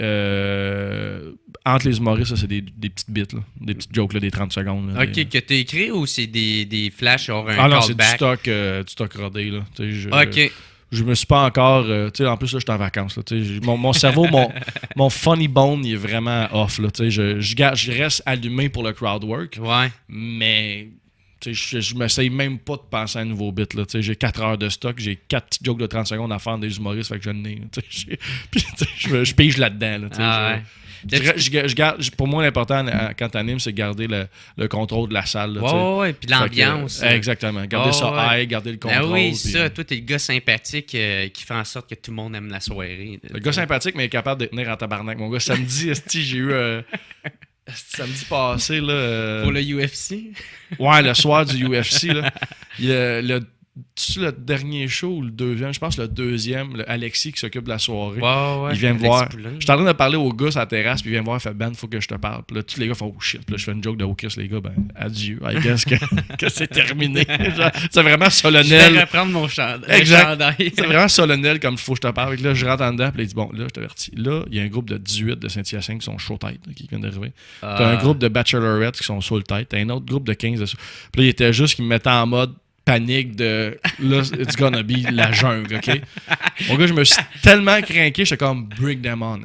[SPEAKER 2] entre les humoristes, ça, c'est des petites bits, là. Des petites jokes, là, des 30 secondes. Là,
[SPEAKER 1] OK, que t'as écrit ou c'est des flashs or un
[SPEAKER 2] callback? Ah non, c'est du stock rodé, là.
[SPEAKER 1] OK.
[SPEAKER 2] Je me suis pas encore... tu sais, en plus, là, je suis en vacances. Là, mon cerveau, mon funny bone, il est vraiment off. Là, je reste allumé pour le crowd work.
[SPEAKER 1] Ouais.
[SPEAKER 2] Mais je m'essaye même pas de penser à un nouveau bit. Là, j'ai 4 heures de stock. J'ai 4 petites jokes de 30 secondes à faire des humoristes. Fait que je n'ai. Puis je pige là-dedans. Là,
[SPEAKER 1] ouais.
[SPEAKER 2] Je garde, pour moi, l'important quand t'animes, c'est garder le contrôle de la salle. Là,
[SPEAKER 1] ouais, puis l'ambiance.
[SPEAKER 2] Exactement. Garder ça high, garder le contrôle.
[SPEAKER 1] Ah oui, puis, ça. Toi, t'es le gars sympathique qui fait en sorte que tout le monde aime la soirée.
[SPEAKER 2] Le gars sympathique, mais capable de tenir en tabarnak. Mon gars, samedi, j'ai eu... samedi passé, là...
[SPEAKER 1] Pour le UFC?
[SPEAKER 2] Ouais, le soir du UFC, là. le dernier show ou le deuxième? Je pense le deuxième, le Alexis qui s'occupe de la soirée.
[SPEAKER 1] Ouais,
[SPEAKER 2] il vient me
[SPEAKER 1] Alexis
[SPEAKER 2] voir.
[SPEAKER 1] Poulain.
[SPEAKER 2] Je suis en train de parler aux gars sur la terrasse, puis il vient me voir, il fait Ben, faut que je te parle. Puis là, tous les gars font oh shit. Puis là, je fais une joke de oh Chris, les gars, ben, adieu. I guess que c'est terminé. Genre, c'est vraiment solennel.
[SPEAKER 1] Je vais reprendre mon chandail.
[SPEAKER 2] Exact. C'est vraiment solennel comme il faut que je te parle. Puis là, je rentre en dedans, puis là, il dit bon, là, je t'avertis. Là, il y a un groupe de 18 de Saint-Hyacinthe qui sont chaud tête, qui viennent d'arriver. T'as un groupe de Bachelorettes qui sont sur le tête. T'as un autre groupe de 15 de. Puis là, il était juste, qui me mettait en mode panique de là, it's gonna be la jungle, OK? Mon gars, je me suis tellement craqué, j'étais comme break them on,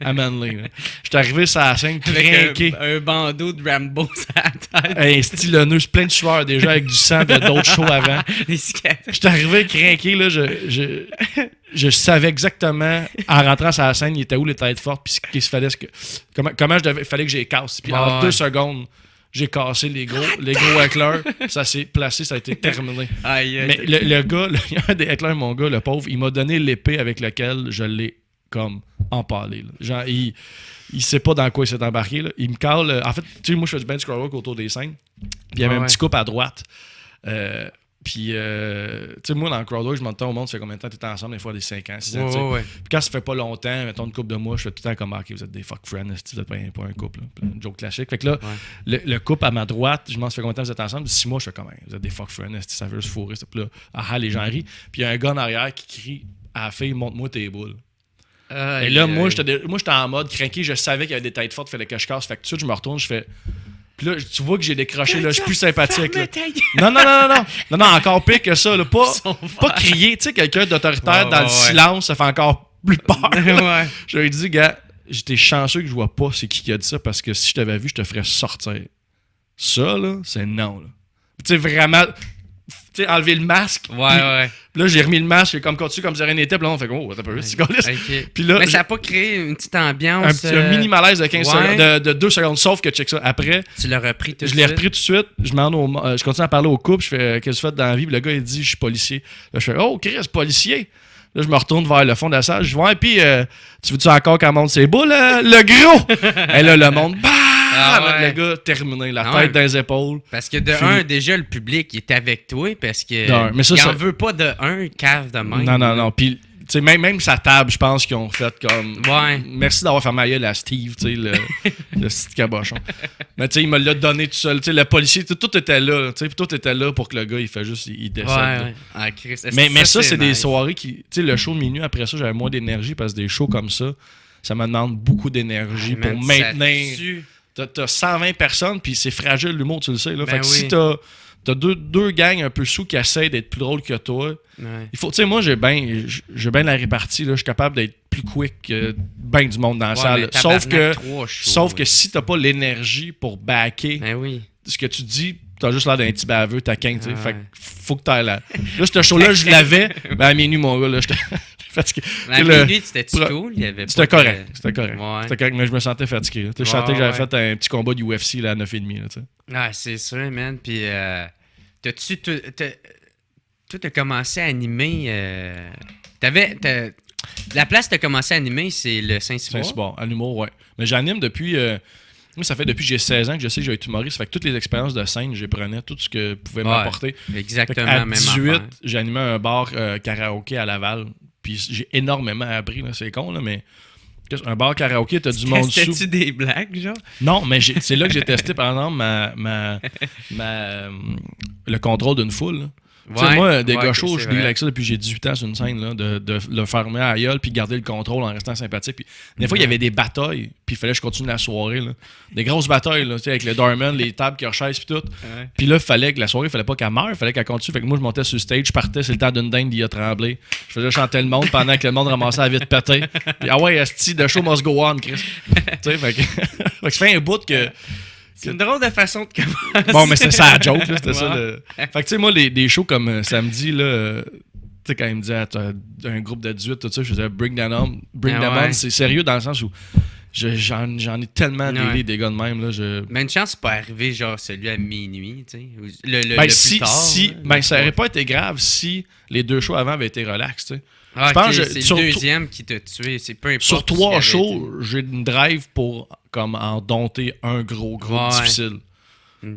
[SPEAKER 2] à Manly. J'étais arrivé sur la scène craqué.
[SPEAKER 1] Un bandeau de Rambo sur la tête.
[SPEAKER 2] Hey, style le nœud, plein de sueur déjà avec du sang de d'autres shows avant. J'étais arrivé craqué, là, je savais exactement, en rentrant sur la scène, il était où les têtes fortes, puis qu'il se fallait comment il fallait que j'ai casse. Puis en 2 secondes, j'ai cassé les gros hecklers. Ça s'est placé, ça a été terminé. Mais le gars, il y a un des hecklers, mon gars, le pauvre, il m'a donné l'épée avec laquelle je l'ai comme empalé. Là. Genre, il sait pas dans quoi il s'est embarqué. Là. Il me cale. En fait, tu sais, moi, je fais du bench scroll autour des scènes. Puis il y avait un petit couple à droite. Puis, tu sais, moi, dans le crowdwork, je m'entends au monde, ça fait combien de temps t'es ensemble, des fois des 5 ans, 6 ans. Puis quand ça fait pas longtemps, mettons une couple de mois, je fais tout le temps comme, OK, vous êtes des fuck friends, vous êtes pas un couple. Là. Une joke classique. Fait que là, le couple à ma droite, je m'en ça fait combien de temps vous êtes ensemble? 6 mois, je fais comme, vous êtes des fuck friends, ça veut se fourrer. Puis là, les gens rient. Puis il y a un gars en arrière qui crie à la fille, montre-moi tes boules. Et là, moi, j'étais en mode craqué, je savais qu'il y avait des têtes fortes, il fallait que je casse. Fait que tout de suite, je me retourne, je fais. Puis là, tu vois que j'ai décroché, là, je suis plus sympathique. Là. Non, encore pire que ça. Là. Pas crier. Tu sais, quelqu'un d'autoritaire dans le silence, ça fait encore plus peur. Je lui ai dit, gars, j'étais chanceux que je vois pas c'est qui a dit ça, parce que si je t'avais vu, je te ferais sortir. Ça, là, c'est non. Tu sais, vraiment... Tu sais, enlever le masque. Puis là, j'ai remis le masque, j'ai comme continué comme si rien n'était. Puis là, on fait oh, t'as pas vu, c'est
[SPEAKER 1] Puis là, mais ça n'a pas créé une petite ambiance.
[SPEAKER 2] Un mini malaise de 15 secondes, de 2 secondes. Sauf que, check ça, après.
[SPEAKER 1] Tu l'as repris tout de suite.
[SPEAKER 2] Je l'ai repris tout de suite. Je continue à parler au couple. Je fais, qu'est-ce que tu fais dans la vie? Puis le gars, il dit, je suis policier. Là, je fais, oh, Chris, policier. Là, je me retourne vers le fond de la salle. Je vois, et puis, tu veux-tu encore qu'on monte ses boules, le gros? Et là, le monde, le gars, terminé, la tête dans les épaules.
[SPEAKER 1] Parce que de un, déjà, le public il est avec toi, parce que
[SPEAKER 2] mais ça,
[SPEAKER 1] il en veut pas de un cave de même.
[SPEAKER 2] Non. Puis, tu sais, même sa table, je pense qu'ils ont fait comme... Merci d'avoir fait ma gueule à Steve, tu sais, le petit cabochon. Mais tu sais, il me l'a donné tout seul. Tu sais, le policier, tout était là. Tu sais, tout était là pour que le gars, il fait juste... Il décède. Mais ça, c'est des soirées qui... Tu sais, le show de minuit, après ça, j'avais moins d'énergie, parce que des shows comme ça me demande beaucoup d'énergie pour maintenir... T'as 120 personnes, puis c'est fragile l'humour, tu le sais. Là. Fait que si t'as deux gangs un peu sous qui essaient d'être plus drôles que toi, il faut... Tu sais, moi, j'ai bien la répartie. Là. Je suis capable d'être plus quick que bien du monde dans la salle. Sauf que si t'as pas l'énergie pour backer ce que tu dis, t'as juste l'air d'un petit baveux, t'as 15. Fait que faut que t'ailles là. Là, ce show-là, je l'avais. À minuit, mon gars, là, j'étais... fatigué.
[SPEAKER 1] À minuit, c'était-tu cool?
[SPEAKER 2] C'était correct. C'était correct, mais je me sentais fatigué. Je sentais que j'avais fait un petit combat du UFC là, à 9,5.
[SPEAKER 1] C'est sûr, man. Puis, t'as-tu... Toi, t'as commencé à animer... La place que t'as commencé à animer, c'est le Saint-Cyboire?
[SPEAKER 2] Saint-Cyboire, à l'humour, ouais. Mais j'anime depuis... Moi, ça fait depuis que j'ai 16 ans que je sais que je vais être humoriste. Ça fait que toutes les expériences de scène, j'ai prenais tout ce que pouvait m'apporter.
[SPEAKER 1] Exactement,
[SPEAKER 2] à 18, j'animais un bar karaoké à Laval. Puis j'ai énormément appris, là, c'est con, là, mais un bar karaoké, t'as du monde sous.
[SPEAKER 1] Testais-tu des blagues, genre?
[SPEAKER 2] Non, mais c'est là que j'ai testé, par exemple, le contrôle d'une foule. Là. Moi, des gars chauds, je deal avec ça depuis que j'ai 18 ans sur une scène, là, de le fermer à la gueule puis garder le contrôle en restant sympathique. Puis, des fois, il y avait des batailles, puis il fallait que je continue la soirée. Là. Des grosses batailles, là, avec le doorman, les tables qui rechaissent, puis tout. Puis là, il fallait que la soirée, il fallait pas qu'elle meure, il fallait qu'elle continue. Fait que moi, je montais sur le stage, je partais, c'est le temps d'une dinde d'y a tremblé. Je faisais chanter le monde pendant que le monde ramassait la vite pété. Puis, ah ouais, esti, the show must go on, Chris. Fait que ça fait un bout que.
[SPEAKER 1] C'est une drôle de façon de commencer.
[SPEAKER 2] Bon, mais c'était ça la joke, là, c'était ça. Fait que tu sais, moi, des shows comme samedi, là, tu sais, quand il me disait, t'as un groupe de 18, tout ça, je faisais Bring Them On. C'est sérieux dans le sens où j'en ai tellement délai des gars de même. Là,
[SPEAKER 1] Mais une chance, c'est pas arrivé, genre celui à minuit, tu sais. Le plus tard.
[SPEAKER 2] Ça aurait pas été grave si les 2 shows avant avaient été relax, tu sais.
[SPEAKER 1] Je pense c'est le deuxième qui t'a tué. C'est peu importe.
[SPEAKER 2] Sur 3 shows, j'ai une drive pour comme en dompter un gros difficile.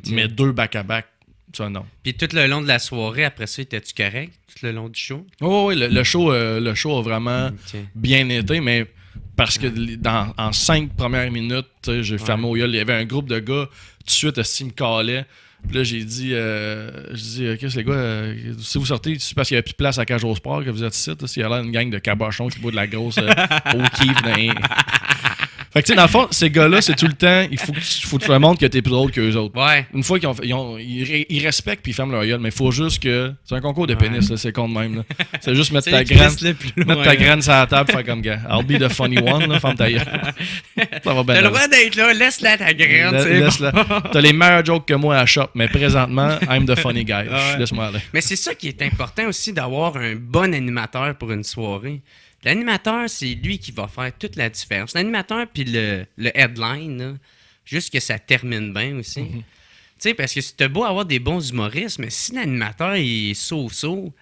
[SPEAKER 2] Mais 2 back-à-back, Ça, non.
[SPEAKER 1] Puis tout le long de la soirée, après ça, étais-tu correct? Tout le long du show?
[SPEAKER 2] Oui, le show a vraiment bien été, mais parce que en 5 premières minutes, j'ai fermé au gueule. Il y avait un groupe de gars, tout de suite, ils me calaient. Puis là, j'ai dit, qu'est-ce les gars, si vous sortez, c'est parce qu'il n'y a plus de place à Cage au Sport que vous êtes ici. S'il y a l'air d'une gang de cabochons qui boit de la grosse au kiff dans Fait que, tu sais, dans le fond, ces gars-là, c'est tout le temps, il faut que tu leur montres que t'es plus drôle qu'eux autres.
[SPEAKER 1] Ouais.
[SPEAKER 2] Une fois ils respectent puis ils ferment leur gueule, mais il faut juste que. C'est un concours de pénis, là, c'est con de même. Là. C'est juste mettre ta graine sur la table, faire comme gars. I'll be the funny one, là, ferme ta gueule. Ça va bien.
[SPEAKER 1] T'as le droit d'être là, laisse-la ta graine.
[SPEAKER 2] Laisse-la. T'as les meilleurs jokes que moi à shop, mais présentement, I'm the funny guy. Laisse-moi aller.
[SPEAKER 1] Mais c'est ça qui est important aussi d'avoir un bon animateur pour une soirée. L'animateur, c'est lui qui va faire toute la différence. L'animateur puis le headline, là, juste que ça termine bien aussi. Tu sais, parce que c'est beau avoir des bons humoristes, mais si l'animateur est so-so,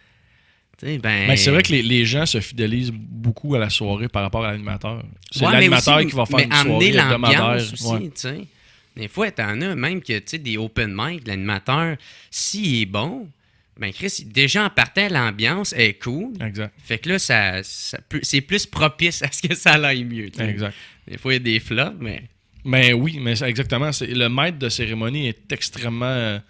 [SPEAKER 1] tu sais,
[SPEAKER 2] ben c'est vrai que les gens se fidélisent beaucoup à la soirée par rapport à l'animateur. C'est l'animateur qui va faire une soirée hebdomadaire.
[SPEAKER 1] Aussi, tu sais. Des fois, t'en as même que, tu sais, des open mic, l'animateur, s'il est bon, ben Chris, déjà en partant, l'ambiance est cool.
[SPEAKER 2] Exact.
[SPEAKER 1] Fait que là, c'est plus propice à ce que ça aille mieux. T'sais.
[SPEAKER 2] Exact.
[SPEAKER 1] Des fois, il y a des flops, mais...
[SPEAKER 2] Mais oui, mais exactement. Le maître de cérémonie est extrêmement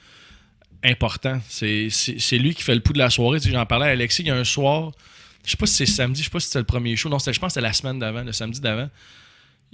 [SPEAKER 2] important. C'est lui qui fait le pouls de la soirée. Tu sais, j'en parlais à Alexis, il y a un soir, je sais pas si c'est samedi, je sais pas si c'était le premier show. Non, je pense que c'était la semaine d'avant, le samedi d'avant.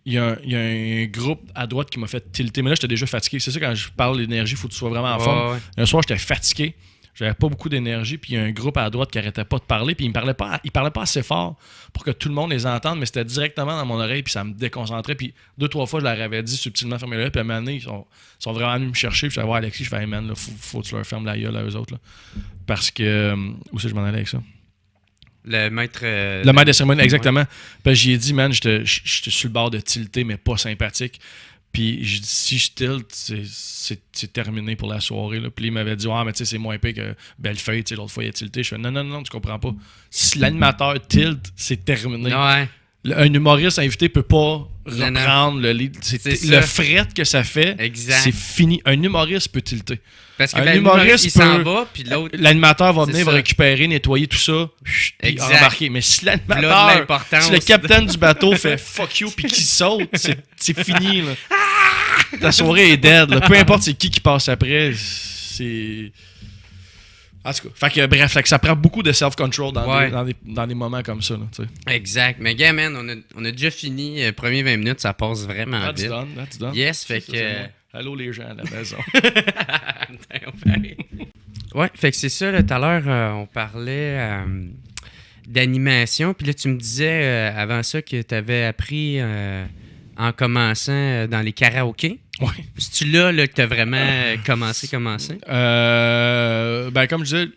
[SPEAKER 2] Il y a un groupe à droite qui m'a fait tilter. Mais là, j'étais déjà fatigué. C'est ça, quand je parle d'énergie, il faut que tu sois vraiment en forme. Ouais. Un soir, j'étais fatigué. J'avais pas beaucoup d'énergie, puis il y a un groupe à droite qui arrêtait pas de parler, puis il parlait pas assez fort pour que tout le monde les entende, mais c'était directement dans mon oreille, puis ça me déconcentrait. Puis 2-3 fois, je leur avais dit subtilement fermez l'œil, puis à un moment donné, ils sont vraiment venus me chercher, puis je vais voir Alexis, je fais hey man, là, faut que tu leur fermes la gueule à eux autres. Là. Parce que. Où c'est que je m'en allais avec ça?
[SPEAKER 1] Le maître
[SPEAKER 2] de cérémonie, exactement. Ouais. Puis j'y ai dit, man, j'étais sur le bord de tilter, mais pas sympathique. Puis je dis, si je tilte, c'est terminé pour la soirée. Là. Puis il m'avait dit, mais tu sais, c'est moins pire que Bellefeuille, l'autre fois il a tilté. Je fais, non, tu comprends pas. Si l'animateur tilte, c'est terminé.
[SPEAKER 1] Ouais.
[SPEAKER 2] Un humoriste invité peut pas reprendre le lead. Le fret que ça fait, c'est fini. Un humoriste peut tilter.
[SPEAKER 1] Parce que l'humoriste, il s'en va, puis l'autre...
[SPEAKER 2] L'animateur va venir, va récupérer, nettoyer tout ça, puis embarquer. Mais si l'animateur, si le capitaine du bateau fait « fuck you » puis qu'il saute, c'est fini. Là. Ta soirée est dead. Là. Peu importe c'est qui passe après, c'est... En tout cas, bref, ça prend beaucoup de self-control dans des moments comme ça. Là,
[SPEAKER 1] exact. Mais gars, man, on a déjà fini. Premiers 20 minutes, ça passe vraiment vite.
[SPEAKER 2] That's done.
[SPEAKER 1] Yes, fait que...
[SPEAKER 2] Allô les gens à la maison.
[SPEAKER 1] Ouais, fait que c'est ça, là, tout à l'heure, on parlait d'animation. Puis là, tu me disais avant ça que tu avais appris en commençant dans les karaokés.
[SPEAKER 2] Oui.
[SPEAKER 1] C'est-tu là que tu as vraiment commencé?
[SPEAKER 2] Ben, comme je disais,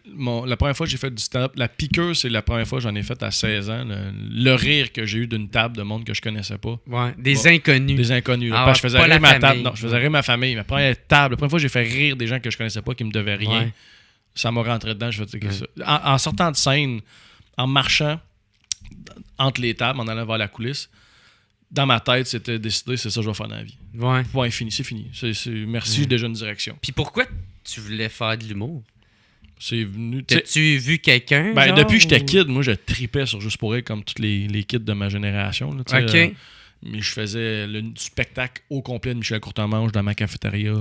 [SPEAKER 2] la première fois que j'ai fait du stand-up, la piqûre, c'est la première fois que j'en ai fait à 16 ans. Le rire que j'ai eu d'une table de monde que je connaissais pas.
[SPEAKER 1] Ouais, des inconnus.
[SPEAKER 2] Des inconnus. Je faisais rire ma table. Non, je faisais rire ma famille. Ma première table, la première fois que j'ai fait rire des gens que je connaissais pas, qui me devaient rien, ouais. Ça m'a rentré dedans. Je faisais ça. En sortant de scène, en marchant entre les tables, en allant vers la coulisse, dans ma tête, c'était décidé, c'est ça que je vais faire dans la vie.
[SPEAKER 1] Ouais.
[SPEAKER 2] Ouais, c'est fini. Merci, j'ai déjà une direction.
[SPEAKER 1] Puis pourquoi tu voulais faire de l'humour?
[SPEAKER 2] C'est venu.
[SPEAKER 1] T'as-tu vu quelqu'un?
[SPEAKER 2] Ben, depuis que j'étais kid, moi, je tripais sur Juste pour rire comme tous les kids de ma génération. Là,
[SPEAKER 1] OK.
[SPEAKER 2] Mais je faisais le spectacle au complet de Michel Courtemanche dans ma cafétéria.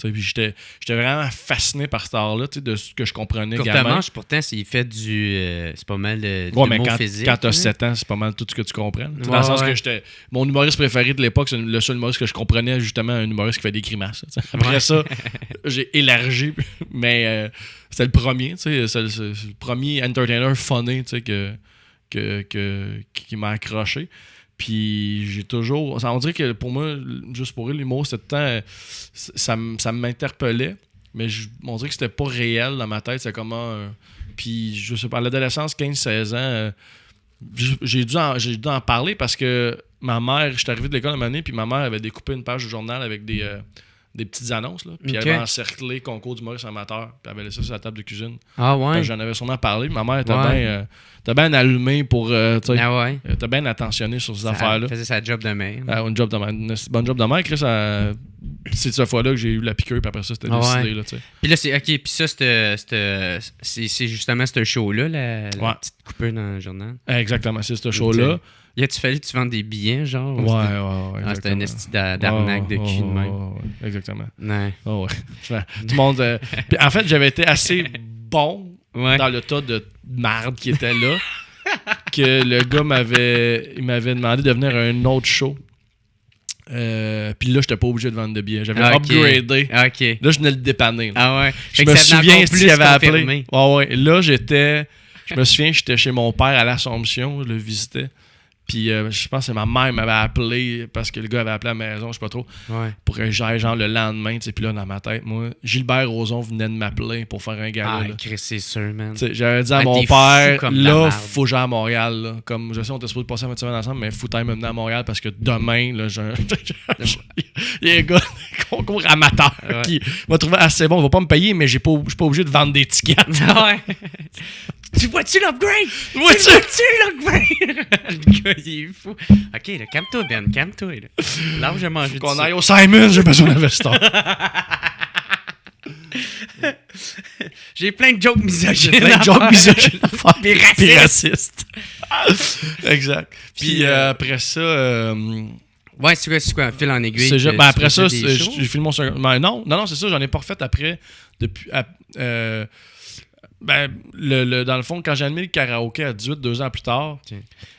[SPEAKER 2] Puis j'étais vraiment fasciné par cet art-là, de ce que je comprenais.
[SPEAKER 1] Courtemanche, pourtant, il fait du... c'est pas mal de
[SPEAKER 2] mais quand t'as 7 ans, c'est pas mal tout ce que tu comprends. Dans le sens que j'étais... Mon humoriste préféré de l'époque, c'est le seul humoriste que je comprenais, justement, un humoriste qui fait des grimaces. Après ça, j'ai élargi, mais c'était le premier. C'est le premier entertainer funny qui m'a accroché. Puis j'ai toujours... On dirait que pour moi, Juste pour rire, l'humour, c'était temps... Ça m'interpellait, mais on dirait que c'était pas réel dans ma tête. C'est comment... Puis je sais pas, à l'adolescence, 15-16 ans, j'ai dû en parler parce que ma mère... J'étais arrivé de l'école un moment donné, puis ma mère avait découpé une page du journal avec des petites annonces. Là, puis elle avait encerclé concours d'humoriste amateur. Puis elle avait laissé ça sur la table de cuisine.
[SPEAKER 1] Ah ouais?
[SPEAKER 2] J'en avais sûrement parlé. Ma mère était bien allumée pour... Elle était bien attentionnée sur ces affaires-là.
[SPEAKER 1] Elle faisait sa job de mère.
[SPEAKER 2] Une bonne job de mère. Chris, c'est cette fois-là que j'ai eu la piqûre, puis après ça, c'était décidé. Là,
[SPEAKER 1] puis là, c'est OK. Puis ça, c'est justement ce show-là, la petite coupure dans le journal.
[SPEAKER 2] Exactement, c'est ce show-là.
[SPEAKER 1] Y a-tu fallu que tu vendes des billets, genre?
[SPEAKER 2] Ouais.
[SPEAKER 1] C'était un esti d'arnaque de cul de même.
[SPEAKER 2] Exactement.
[SPEAKER 1] Ouais.
[SPEAKER 2] Oh, ouais. Tout le monde. Puis en fait, j'avais été assez bon dans le tas de marde qui était là que le gars m'avait demandé de venir à un autre show. Puis là, j'étais pas obligé de vendre de billets. J'avais upgradé.
[SPEAKER 1] OK.
[SPEAKER 2] Là, je venais le dépanner. Là.
[SPEAKER 1] Ah ouais.
[SPEAKER 2] Je me souviens s'il avait appelé. Ouais. Là, je me souviens, j'étais chez mon père à l'Assomption. Je le visitais. Puis je pense que ma mère m'avait appelé parce que le gars avait appelé à la maison, je sais pas trop, pour que j'aille genre le lendemain. Puis là, dans ma tête, moi, Gilbert Rozon venait de m'appeler pour faire un gala.
[SPEAKER 1] Chris, c'est sûr, man.
[SPEAKER 2] J'avais dit à mon père, là, faut que j'aille à Montréal. Là. Comme je sais, on était supposé passer la semaine ensemble, mais faut me mener à Montréal parce que demain, là, il y a un gars de concours amateur qui m'a trouvé assez bon. Il va pas me payer, mais je suis pas obligé de vendre des tickets. Tu vois-tu l'upgrade? Vois-tu l'upgrade? Le gars, il est fou.
[SPEAKER 1] OK, là, calme-toi, Ben, calme-toi. Là où j'ai mangé
[SPEAKER 2] qu'on aille au Simon, j'ai besoin d'investisseurs.
[SPEAKER 1] J'ai plein de jokes misogynes.
[SPEAKER 2] Puis racistes. Exact. Puis après ça...
[SPEAKER 1] ouais, c'est quoi, un fil en aiguille?
[SPEAKER 2] Après ça, j'ai filmé mon second... Non, c'est ça, j'en ai pas refait après. Depuis... dans le fond, quand j'ai animé le karaoké à 18, 2 ans plus tard...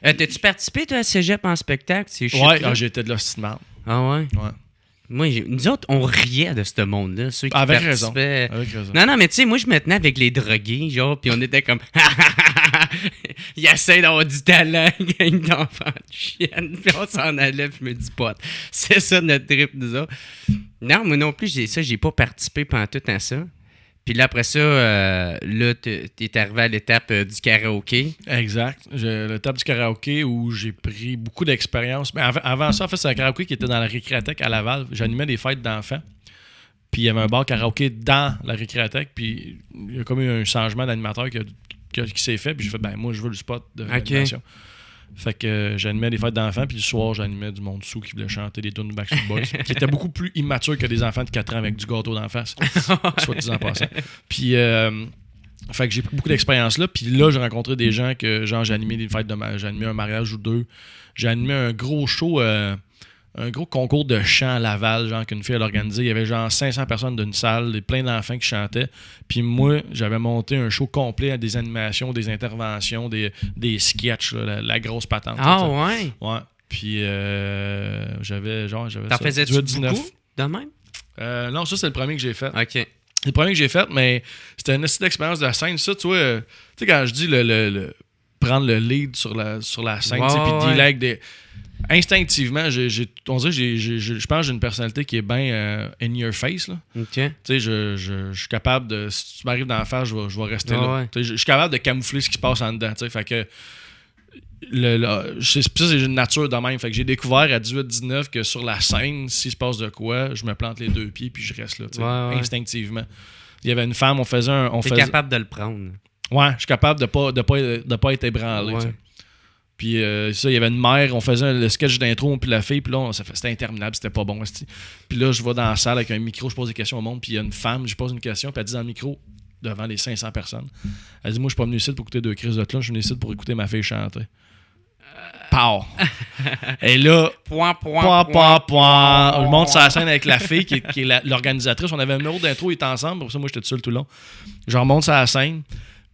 [SPEAKER 1] T'as-tu participé, toi, à Cégep en spectacle?
[SPEAKER 2] Ouais, j'étais de l'hostie-de-marde.
[SPEAKER 1] Ah ouais?
[SPEAKER 2] Ouais.
[SPEAKER 1] Moi, nous autres, on riait de ce monde-là. Ceux qui
[SPEAKER 2] avec
[SPEAKER 1] participaient.
[SPEAKER 2] Raison.
[SPEAKER 1] Non, mais tu sais, moi, je me tenais avec les drogués, genre, puis on était comme... Il essaie d'avoir du talent, gang d'enfants de chienne. Puis on s'en allait, puis je me dis, pote, c'est ça notre trip, nous autres. Non, moi non plus, j'ai pas participé pendant tout à ça. Puis là, après ça, là, t'es arrivé à l'étape du karaoké.
[SPEAKER 2] Exact. L'étape du karaoké où j'ai pris beaucoup d'expérience. Mais avant ça, en fait, c'est un karaoké qui était dans la Récréathèque à Laval. J'animais des fêtes d'enfants. Puis il y avait un bar karaoké dans la Récréathèque. Puis il y a comme eu un changement d'animateur qui s'est fait. Puis j'ai fait, moi, je veux le spot de l'animation. Fait que j'animais des fêtes d'enfants, puis le soir, j'animais du monde sous qui voulait chanter des tunes de Backstreet Boys, qui étaient beaucoup plus immatures que des enfants de 4 ans avec du gâteau d'en face, soit 10 ans passants. Puis, fait que j'ai pris beaucoup d'expérience là, puis là, j'ai rencontré des gens que, genre, j'ai animé des fêtes j'ai animé un mariage ou 2, j'ai animé un gros show, un gros concours de chant à Laval, genre, qu'une fille elle organisé. Il y avait genre 500 personnes d'une salle, plein d'enfants qui chantaient. Puis moi, j'avais monté un show complet à des animations, des interventions, des sketchs, là, la grosse patente.
[SPEAKER 1] Ah ouais?
[SPEAKER 2] Ouais. Puis j'avais
[SPEAKER 1] T'en
[SPEAKER 2] ça.
[SPEAKER 1] faisais-tu beaucoup de même?
[SPEAKER 2] Non, ça, c'est le premier que j'ai fait.
[SPEAKER 1] OK.
[SPEAKER 2] C'est le premier que j'ai fait, mais c'était une expérience de la scène. Ça, tu vois, tu sais, quand je dis prendre le lead sur la scène, puis dealer avec des... Instinctivement, on dirait que je pense que j'ai une personnalité qui est bien in your face. Là.
[SPEAKER 1] OK.
[SPEAKER 2] Tu sais, je suis capable de... Si tu m'arrives dans la face, je vais rester là. Ouais. Je suis capable de camoufler ce qui se passe en dedans. Fait que... c'est une nature de même. Fait que j'ai découvert à 18-19 que sur la scène, s'il se passe de quoi, je me plante les 2 pieds puis je reste là. Instinctivement. Il y avait une femme, on faisait... T'es
[SPEAKER 1] capable de le prendre.
[SPEAKER 2] Ouais, je suis capable de pas être ébranlé. Ouais. Puis ça, il y avait une mère, on faisait le sketch d'intro, puis la fille, puis là, c'était interminable, c'était pas bon. Puis là, je vais dans la salle avec un micro, je pose des questions au monde, puis il y a une femme, je pose une question, puis elle dit dans le micro, devant les 500 personnes, elle dit, moi, je suis pas venu ici pour écouter 2 crises de cloche, je suis venu ici pour écouter ma fille chanter. Pow! Et là, point. Je monte sur la scène avec la fille qui est l'organisatrice. On avait un numéro d'intro, ils étaient ensemble, pour ça, moi, j'étais tout seul tout le long. Je remonte sur la scène.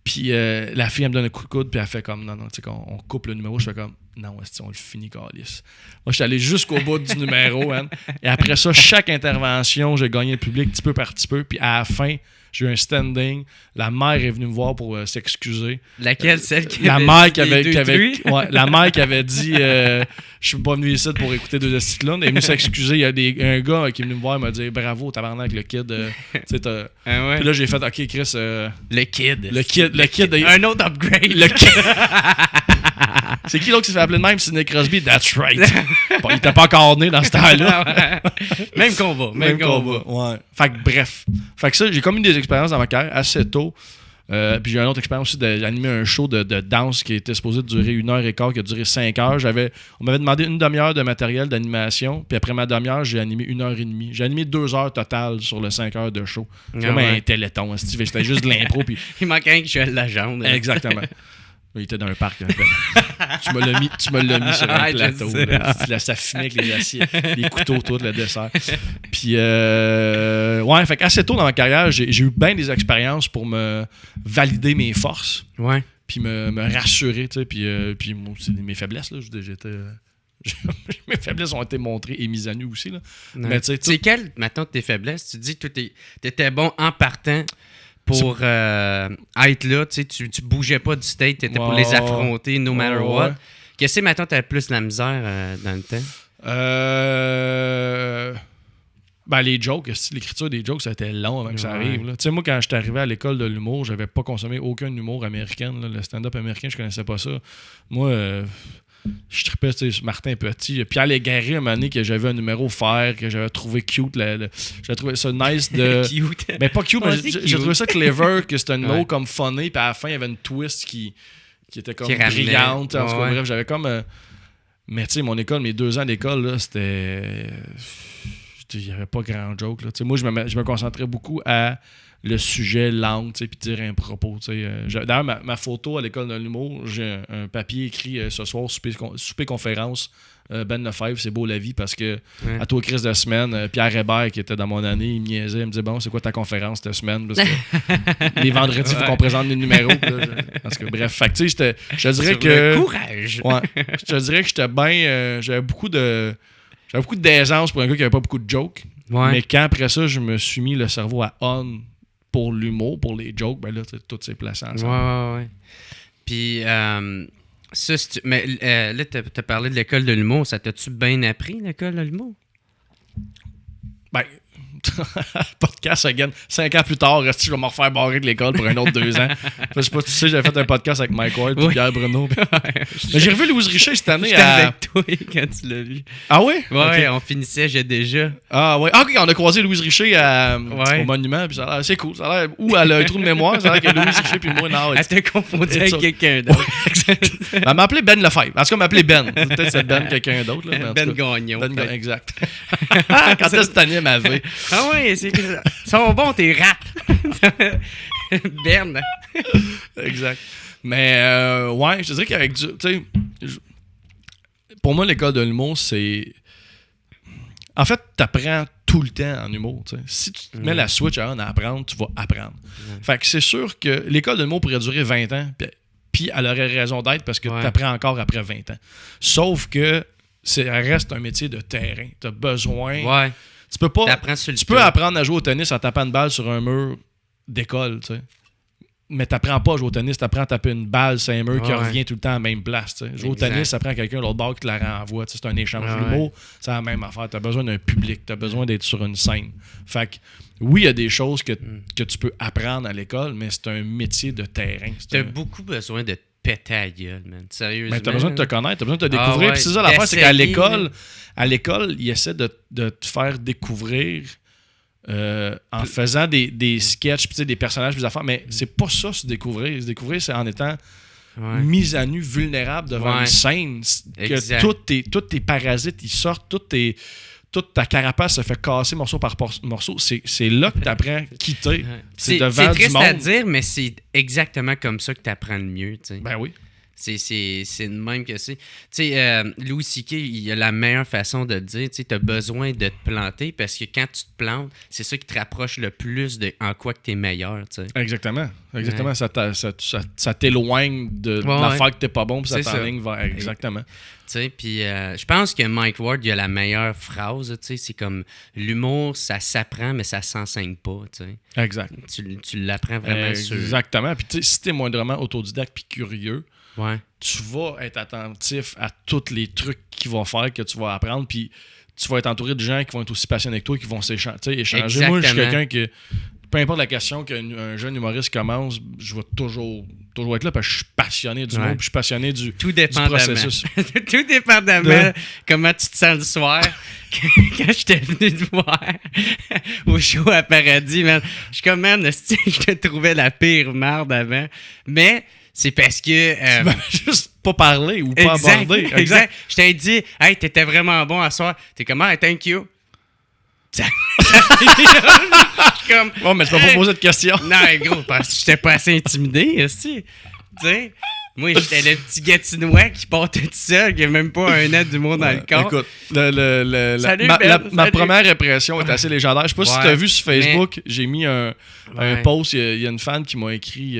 [SPEAKER 2] Puis la fille, elle me donne un coup de coude, puis elle fait comme, non, tu sais, on coupe le numéro. Je fais comme, non, on le finit, câlisse. Moi, je suis allé jusqu'au bout du numéro, hein. Et après ça, chaque intervention, j'ai gagné le public petit peu par petit peu. Puis à la fin, j'ai eu un standing. La mère est venue me voir pour s'excuser.
[SPEAKER 1] Laquelle? Celle qui
[SPEAKER 2] la
[SPEAKER 1] avait
[SPEAKER 2] mère
[SPEAKER 1] dit
[SPEAKER 2] qui avait, la mère qui avait dit je suis pas venu ici pour écouter 2 cyclones. Elle est venue s'excuser. Il y a un gars qui est venu me voir et m'a dit bravo, tabarnak, le kid. Puis là, j'ai fait OK, Chris.
[SPEAKER 1] Le kid.
[SPEAKER 2] Un autre upgrade. Le kid. C'est qui l'autre qui s'est fait appeler de même? Sidney Crosby. That's right. Bon, il était pas encore né dans ce temps-là.
[SPEAKER 1] Même combat.
[SPEAKER 2] Ouais. Fait que bref. Fait que ça, j'ai comme eu des expériences dans ma carrière assez tôt. Puis j'ai une autre expérience aussi d'animer un show de danse qui était supposé durer 1h15, qui a duré 5 heures. On m'avait demandé une demi-heure de matériel d'animation, puis après ma demi-heure, j'ai animé 1h30. J'ai animé 2 heures totales sur le 5 heures de show. C'est comme un téléthon. C'était juste de l'impro. Puis...
[SPEAKER 1] Il manquait un que je la jambe.
[SPEAKER 2] Exactement. Il était dans un parc. Tu me l'as mis sur un plateau. Ça fumait avec les assiettes, les couteaux, tout, le dessert. Puis, ouais, fait assez tôt dans ma carrière, j'ai eu bien des expériences pour me valider mes forces.
[SPEAKER 1] Ouais.
[SPEAKER 2] Puis me rassurer, tu sais. Puis moi, c'est mes faiblesses, là. Mes faiblesses ont été montrées et mises à nu aussi, là. Mais tu sais,
[SPEAKER 1] quelles, maintenant, tes faiblesses? Tu dis que t'étais bon en partant. Pour être là, tu bougeais pas du state, tu étais pour les affronter no matter what. Qu'est-ce que maintenant tu as plus de la misère dans le temps?
[SPEAKER 2] Ben, les jokes, l'écriture des jokes, ça a été long avant que ça arrive. Tu sais, moi, quand j'étais arrivé à l'école de l'humour, j'avais pas consommé aucun humour américain. Là. Le stand-up américain, je connaissais pas ça. Moi, je tripais sur Martin Petit. Pierre Légaré, à un moment donné, que j'avais un numéro faire, que j'avais trouvé cute. J'avais trouvé ça nice de.
[SPEAKER 1] Cute.
[SPEAKER 2] Mais pas cute, mais j'ai trouvé ça clever, que c'était un numéro comme funny, puis à la fin, il y avait une twist qui était comme brillante. En tout cas, bref, j'avais comme. Mais tu sais, mon école, mes 2 ans d'école, là, c'était. Il n'y avait pas grand joke. Là. Moi, je me concentrais beaucoup à le sujet, langue, puis dire un propos. D'ailleurs, ma photo à l'école de l'humour, j'ai un papier écrit ce soir, souper conférence, Ben Lefebvre, c'est beau la vie, parce que à toi, Chris de semaine, Pierre Hébert, qui était dans mon année, il me niaisait, il me disait, bon, c'est quoi ta conférence cette semaine? Parce que les vendredis, il faut qu'on présente les numéros. Parce que, bref, fait tu sais, je te dirais que...
[SPEAKER 1] courage!
[SPEAKER 2] Ouais, je te dirais que j'étais bien... j'avais beaucoup d'aisance pour un gars qui avait pas beaucoup de jokes. Ouais. Mais quand après ça, je me suis mis le cerveau à on pour l'humour, pour les jokes, ben là, tout s'est placé ensemble.
[SPEAKER 1] Ouais. Puis, mais là, t'as parlé de l'école de l'humour. Ça t'a-tu bien appris, l'école de l'humour?
[SPEAKER 2] Ben, podcast again. 5 ans plus tard, je vais me refaire barrer de l'école pour un autre 2 ans. Je sais pas, tu sais, j'avais fait un podcast avec Mike Ward et Pierre Bruno. Mais j'ai revu Louise Richer cette année.
[SPEAKER 1] J'étais avec toi quand tu l'as vu.
[SPEAKER 2] Ah oui?
[SPEAKER 1] Ouais, okay. On finissait, j'ai déjà.
[SPEAKER 2] Ah oui. Ah, ok, on a croisé Louise Richer au monument. Puis ça a l'air, c'est cool. Ça a l'air, ou elle a un trou de mémoire. Ça a l'air que Louise Richer puis moi, non.
[SPEAKER 1] Elle t'a confondu avec quelqu'un d'autre.
[SPEAKER 2] Elle m'a appelé Ben Lefebvre. En tout cas, elle m'a appelé Ben. Peut-être c'est Ben quelqu'un d'autre. Là,
[SPEAKER 1] Ben Gagnon.
[SPEAKER 2] Exact. Quand est-ce que t'animes à V?
[SPEAKER 1] Ah oui, c'est que ça. Sont bons tes rats. Berne.
[SPEAKER 2] Exact. Mais ouais, je te dirais qu'avec du. Tu sais, pour moi, l'école de l'humour, c'est. En fait, t'apprends tout le temps en humour. T'sais. Si tu te mets la switch à apprendre, tu vas apprendre. Fait que c'est sûr que l'école de l'humour pourrait durer 20 ans, puis elle aurait raison d'être parce que t'apprends encore après 20 ans. Sauf que ça reste un métier de terrain. T'as besoin.
[SPEAKER 1] Ouais.
[SPEAKER 2] Tu peux pas. Tu peux apprendre à jouer au tennis en tapant une balle sur un mur d'école, tu sais. Mais t'apprends pas à jouer au tennis, t'apprends à taper une balle sur un mur qui revient tout le temps à la même place. T'sais. Jouer au tennis, ça prend quelqu'un de l'autre bord qui te la renvoie. C'est un échange. L'humour, c'est la même affaire. T'as besoin d'un public, t'as besoin d'être sur une scène. Fait que oui, il y a des choses que tu peux apprendre à l'école, mais c'est un métier de terrain.
[SPEAKER 1] T'as beaucoup besoin de péter à la gueule, man. Sérieusement.
[SPEAKER 2] Mais t'as besoin de te connaître, t'as besoin de te découvrir. Puis c'est ça l'affaire, c'est qu'à l'école, ils essaient de te faire découvrir en faisant des sketchs, des personnages, des affaires. Mais c'est pas ça, se découvrir. Se découvrir, c'est en étant mis à nu, vulnérable devant une scène. Que tous tes parasites, ils sortent, toute ta carapace se fait casser morceau par morceau. C'est là que tu apprends à quitter. C'est devant
[SPEAKER 1] triste
[SPEAKER 2] du monde.
[SPEAKER 1] À dire, mais c'est exactement comme ça que tu apprends le mieux. T'sais.
[SPEAKER 2] Ben oui.
[SPEAKER 1] C'est de même que c'est. Tu sais, Louis C.K., il a la meilleure façon de te dire, tu as besoin de te planter parce que quand tu te plantes, c'est ça qui te rapproche le plus de en quoi que tu es meilleur. T'sais.
[SPEAKER 2] Exactement. Ouais. Ça t'éloigne de l'affaire que t'es pas bon, puis ça t'enligne vers. Exactement.
[SPEAKER 1] Puis je pense que Mike Ward, il a la meilleure phrase. C'est comme l'humour, ça s'apprend, mais ça s'enseigne pas. T'sais.
[SPEAKER 2] Exact.
[SPEAKER 1] Tu l'apprends vraiment sur.
[SPEAKER 2] Exactement. Puis si t'es moindrement autodidacte puis curieux, tu vas être attentif à tous les trucs qui vont faire que tu vas apprendre, puis tu vas être entouré de gens qui vont être aussi passionnés que toi, qui vont échanger.
[SPEAKER 1] Exactement.
[SPEAKER 2] Moi, je suis quelqu'un qui... peu importe la question qu'un jeune humoriste commence, je vais toujours être là parce que je suis passionné du monde, puis je suis passionné du processus.
[SPEAKER 1] Tout dépendamment comment tu te sens le soir. Quand j'étais venu te voir au show à Paradis, man, je suis comme, man, je te trouvais la pire merde avant. Mais c'est parce que...
[SPEAKER 2] tu m'avais juste pas parlé ou pas abordé.
[SPEAKER 1] Exact. Je t'ai dit, hey, t'étais vraiment bon à soir. T'es comme, hey, thank you. Je suis comme...
[SPEAKER 2] Bon, mais tu m'as pas posé de question.
[SPEAKER 1] Non, gros, parce que j'étais pas assez intimidé, aussi. Tu sais... Moi, j'étais le petit Gatinois qui portait tout seul, qui n'a même pas un an d'humour dans le corps.
[SPEAKER 2] Écoute,
[SPEAKER 1] Salut,
[SPEAKER 2] ma première impression est assez légendaire. Je sais pas si tu as vu sur Facebook, j'ai mis un post. Il y a une fan qui m'a écrit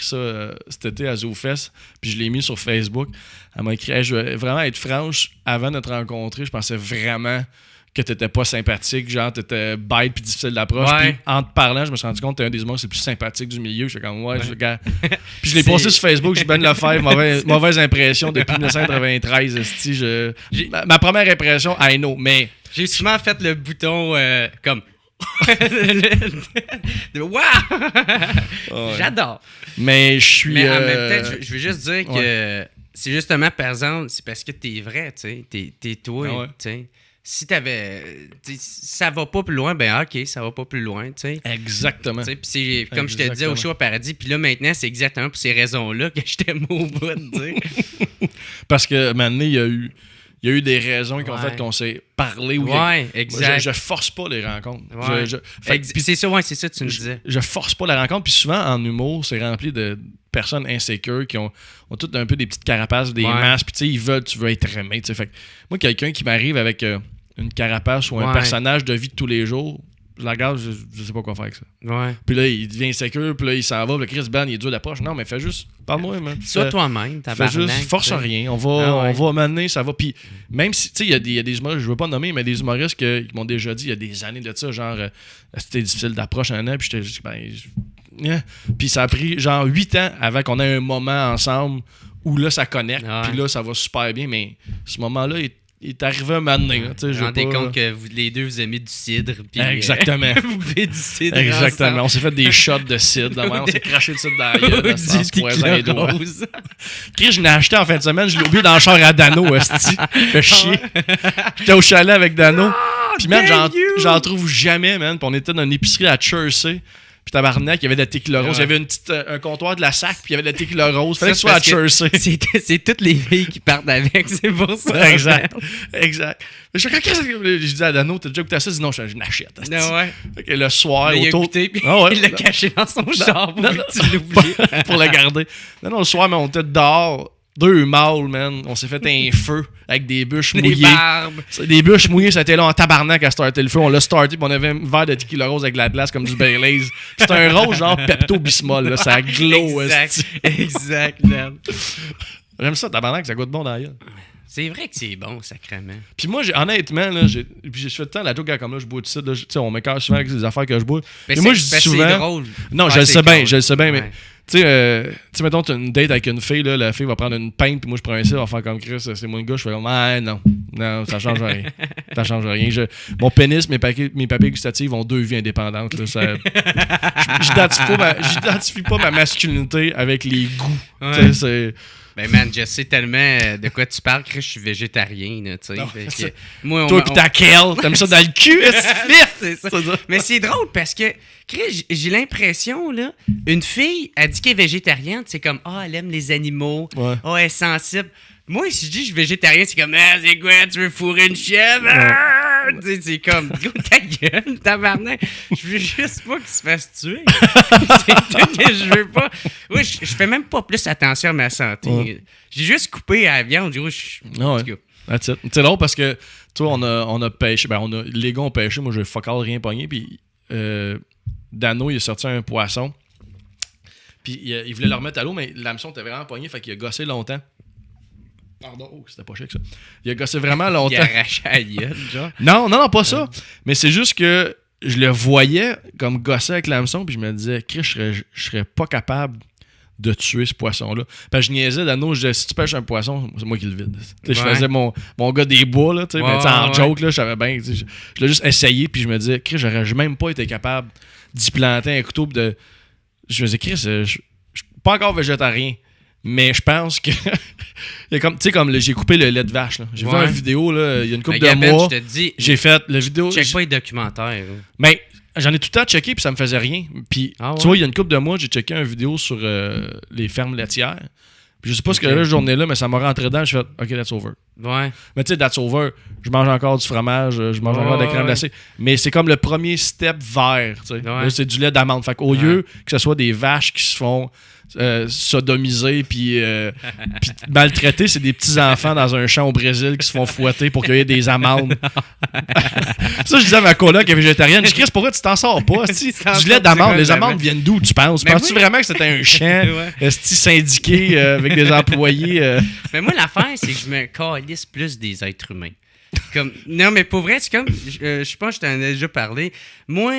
[SPEAKER 2] ça cet été à ZooFest, puis je l'ai mis sur Facebook. Elle m'a écrit, hey, je veux vraiment être franche, avant de te rencontrer, je pensais vraiment que t'étais pas sympathique, genre t'étais bête puis difficile d'approche. Puis en te parlant, je me suis rendu compte que t'es un des humoristes les plus sympathiques du milieu. J'étais comme, je regarde. Puis je l'ai posté sur Facebook, j'ai Ben Lefebvre, mauvaise impression depuis 1993. Ma première impression, I know, mais...
[SPEAKER 1] J'ai souvent fait le bouton comme... Wow! J'adore.
[SPEAKER 2] Mais je suis...
[SPEAKER 1] Mais en même temps, je veux juste dire que c'est justement, par exemple, c'est parce que t'es vrai, tu sais. T'es toi, tu sais. Si ça va pas plus loin, ben ok, ça va pas plus loin, tu sais.
[SPEAKER 2] Exact,ment.
[SPEAKER 1] Puis c'est comme je te disais au show à Paradis, puis là maintenant, c'est exactement pour ces raisons-là que je t'aime au bout, tu sais.
[SPEAKER 2] Parce que maintenant, il y a eu des raisons qui ont fait qu'on s'est parlé.
[SPEAKER 1] Exact.
[SPEAKER 2] Je force pas les rencontres.
[SPEAKER 1] Puis c'est ça, c'est ça que tu me disais.
[SPEAKER 2] Je force pas la rencontre. Puis souvent, en humour, c'est rempli de personnes insécures qui ont toutes un peu des petites carapaces, des masques. Puis tu sais, tu veux être aimé. Fait que moi, quelqu'un qui m'arrive avec une carapace ou un personnage de vie de tous les jours, je la regarde, je sais pas quoi faire avec ça. Puis là, il devient insécure, puis là, il s'en va. Puis le Chris Ben, il est dur d'approche. Non, mais fais juste, parle-moi, man.
[SPEAKER 1] Sois toi-même,
[SPEAKER 2] fais juste, force rien. On va m'amener, ça va. Puis même si, tu sais, il y a des humoristes, je veux pas nommer, mais des humoristes qui m'ont déjà dit il y a des années de ça, genre, c'était difficile d'approche un an, puis j'étais juste, puis ça a pris genre 8 ans avant qu'on ait un moment ensemble où là, ça connecte, puis là, ça va super bien, mais ce moment-là il est arrivé un moment donné.
[SPEAKER 1] Je me rendais compte que les deux, vous aimez du cidre. Puis,
[SPEAKER 2] exactement.
[SPEAKER 1] Vous buvez du cidre.
[SPEAKER 2] Exactement.
[SPEAKER 1] Ensemble.
[SPEAKER 2] On s'est fait des shots de cidre. On s'est craché le cidre dans la gueule. Je l'ai acheté en fin de semaine. Je l'ai oublié dans le char à Dano. Fait chier. J'étais au chalet avec Dano. Puis man, j'en trouve jamais, man. Puis on était dans une épicerie à Chersey. Puis tabarnak, il y avait de la tequila rose. Il y avait un comptoir de la SAC, puis il y avait de la tequila rose. Fallait que ce soit à Chersey.
[SPEAKER 1] C'est toutes les filles qui partent avec, c'est pour ça.
[SPEAKER 2] Exact. Je dis à Dano, t'as déjà goûté à ça? Sinon, je n'achète. Le soir,
[SPEAKER 1] il a goûté, puis il l'a caché dans son char pour que tu l'oublies.
[SPEAKER 2] Pour le garder. Non, le soir, mais on était dehors. 2 mâles, man. On s'est fait un feu avec des bûches mouillées. Des bûches mouillées, ça a été là en tabarnak à starter le feu. On l'a starté, puis on avait un verre de tequila rose avec de la glace comme du Baileys. C'était un rose genre Pepto-Bismol, là. Ça glow.
[SPEAKER 1] Exact, man.
[SPEAKER 2] J'aime ça, tabarnak, ça goûte bon dans la gueule.
[SPEAKER 1] C'est vrai que c'est bon, sacrément.
[SPEAKER 2] Puis moi, honnêtement, là, je fais tout le temps la joke comme là, je bois tout de suite. On m'écarte souvent avec les affaires que je bois. Mais moi, je dis souvent.
[SPEAKER 1] C'est drôle.
[SPEAKER 2] Non, je le sais bien, mais. Tu sais, mettons, tu as une date avec une fille, là, la fille va prendre une pinte, puis moi, je prends un cidre, on va faire comme Chris, c'est moi le gars, je fais comme, non, ça change rien. Ça change rien. Mon pénis, mes papilles gustatives ont 2 vies indépendantes. J'identifie pas ma masculinité avec les goûts. C'est...
[SPEAKER 1] Ben man, je sais tellement de quoi tu parles, Chris, je suis végétarien, tu sais.
[SPEAKER 2] Toi pis ta kale, t'aimes ça dans le cul,
[SPEAKER 1] c'est ça. Mais c'est drôle parce que, Chris, j'ai l'impression, là, une fille, elle dit qu'elle est végétarienne, c'est comme, elle aime les animaux, elle est sensible. Moi, si je dis que je suis végétarien, c'est comme, c'est quoi, tu veux fourrer une chèvre? C'est comme, ta gueule, tabarnak. Je veux juste pas qu'il se fasse tuer. C'est tout que je veux pas. Oui, je fais même pas plus attention à ma santé. J'ai juste coupé à la viande.
[SPEAKER 2] That's it. C'est drôle parce que, toi, on a pêché. Les gars ont pêché. Moi, j'ai fuck all rien pogné. Puis, Dano, il a sorti un poisson. Puis, il voulait le remettre à l'eau, mais l'hameçon était vraiment pogné. Fait qu'il a gossé longtemps. Pardon, c'était pas chic ça. Il a gossé vraiment longtemps. Il
[SPEAKER 1] a arraché la gueule, genre.
[SPEAKER 2] Non, pas ça. Mais c'est juste que je le voyais comme gosser avec l'hameçon, puis je me disais, Chris, je serais pas capable de tuer ce poisson-là. Parce que je niaisais, Dano, je disais, si tu pêches un poisson, c'est moi qui le vide. Je faisais mon gars des bois, là, en joke, là, je savais bien, je l'ai juste essayé, puis je me disais, Chris, j'aurais même pas été capable d'y planter un couteau. Je me disais, Chris, je suis pas encore végétarien, mais je pense que. J'ai coupé le lait de vache. J'ai vu une vidéo, là, il y a une couple de mois.
[SPEAKER 1] Je te dis,
[SPEAKER 2] j'ai fait la vidéo.
[SPEAKER 1] Check pas les documentaires.
[SPEAKER 2] Mais j'en ai tout le temps checké, puis ça me faisait rien. Puis, tu vois, il y a une couple de mois, j'ai checké une vidéo sur les fermes laitières. Puis je sais pas ce que la journée-là, mais ça m'a rentré dedans. Je fait OK, that's over.
[SPEAKER 1] Ouais.
[SPEAKER 2] Mais tu sais, that's over. Je mange encore du fromage, je mange encore de la crème glacée. Mais c'est comme le premier step vers. Là, c'est du lait d'amande. Fait qu'au lieu que ce soit des vaches qui se font sodomiser puis maltraiter, c'est des petits enfants dans un champ au Brésil qui se font fouetter pour cueillir des amandes. Ça, je disais à ma coloc qui est végétarienne, je dis, Chris, pourquoi tu t'en sors pas? Du lait d'amande, les amandes viennent d'où, tu penses? Penses-tu vraiment que c'était un champ syndiqué avec des employés?
[SPEAKER 1] Mais moi, l'affaire, c'est que je me calisse plus des êtres humains. Non, mais pour vrai, c'est comme. Je pense que je t'en ai déjà parlé. Moi,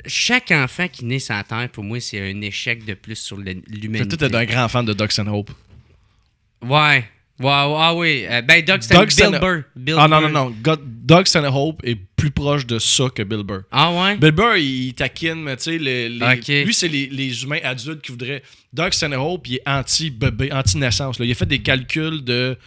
[SPEAKER 1] chaque enfant qui naît sur la Terre, pour moi, c'est un échec de plus sur l'humanité.
[SPEAKER 2] Toi, t'es un grand fan de Ducks and Hope.
[SPEAKER 1] Ouais. Oui. Ducks and Bill Burr.
[SPEAKER 2] Non. Ducks and Hope est plus proche de ça que Bill Burr.
[SPEAKER 1] Ah ouais?
[SPEAKER 2] Bill Burr, il taquine, mais tu sais, lui, c'est les humains adultes qui voudraient. Ducks and Hope, il est anti-bébé, anti-naissance. Il a fait des calculs de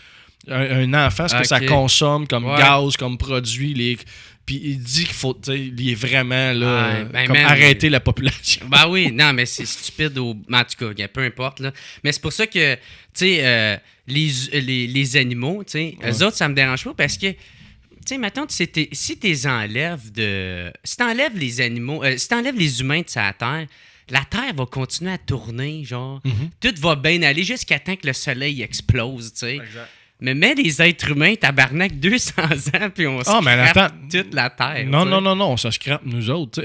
[SPEAKER 2] un enfant, ce que ça consomme comme gaz, comme produit. Puis il dit qu'il faut, il est vraiment là, arrêter la population.
[SPEAKER 1] Ben oui, non, mais c'est stupide. En tout cas, peu importe. Là. Mais c'est pour ça que, tu sais, les animaux, tu sais, eux autres, ça me dérange pas parce que, tu sais, mettons, si t'enlèves les animaux, si t'enlèves les humains de sa terre, la Terre va continuer à tourner, genre. Tout va bien aller jusqu'à temps que le soleil explose, tu sais. Exact. Mais mets les êtres humains, tabarnak, 200 ans, puis on scrape toute la Terre.
[SPEAKER 2] Non, ça scrape nous autres.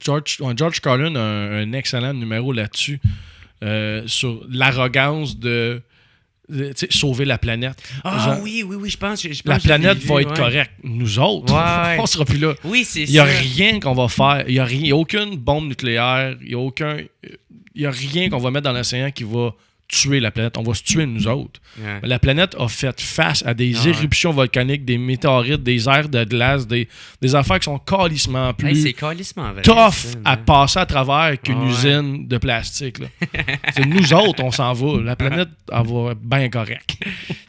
[SPEAKER 2] George Carlin a un excellent numéro là-dessus, sur l'arrogance de sauver la planète.
[SPEAKER 1] Oui, je pense.
[SPEAKER 2] La planète va être correcte. Nous autres, on sera plus là.
[SPEAKER 1] Oui, c'est ça.
[SPEAKER 2] Il n'y a rien qu'on va faire. Il n'y a aucune bombe nucléaire. Il n'y a rien qu'on va mettre dans l'océan qui va tuer la planète. On va se tuer nous autres. Ouais. La planète a fait face à des éruptions volcaniques, des météorites, des aires de glace, des affaires qui sont calissement plus tough à passer à travers qu'une usine de plastique. Là. C'est nous autres, on s'en va. La planète, elle va être bien correcte.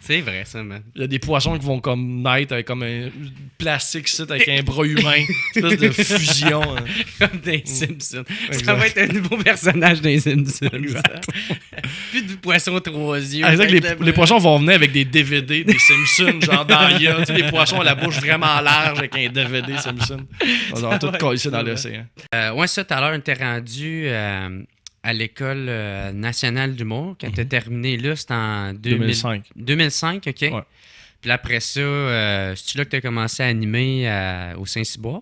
[SPEAKER 1] C'est vrai, ça, man.
[SPEAKER 2] Il y a des poissons qui vont comme naître avec comme un plastique ici, avec un bras humain. Une espèce de fusion.
[SPEAKER 1] Comme des Simpsons. Exact. Ça va être un nouveau personnage des Simpsons. Plus de poissons 3 yeux.
[SPEAKER 2] Les poissons vont venir avec des DVD des Simpsons, genre Daria. Tu sais, les poissons à la bouche vraiment large avec un DVD Simpsons. On va tout coller dans l'océan.
[SPEAKER 1] Ça, tout à l'heure, on était rendu à l'École nationale d'humour. Quand tu as terminé là, c'était en
[SPEAKER 2] 2005.
[SPEAKER 1] 2005, OK. Ouais. Puis après ça, c'est-tu là que tu as commencé à animer au Saint-Cyboire?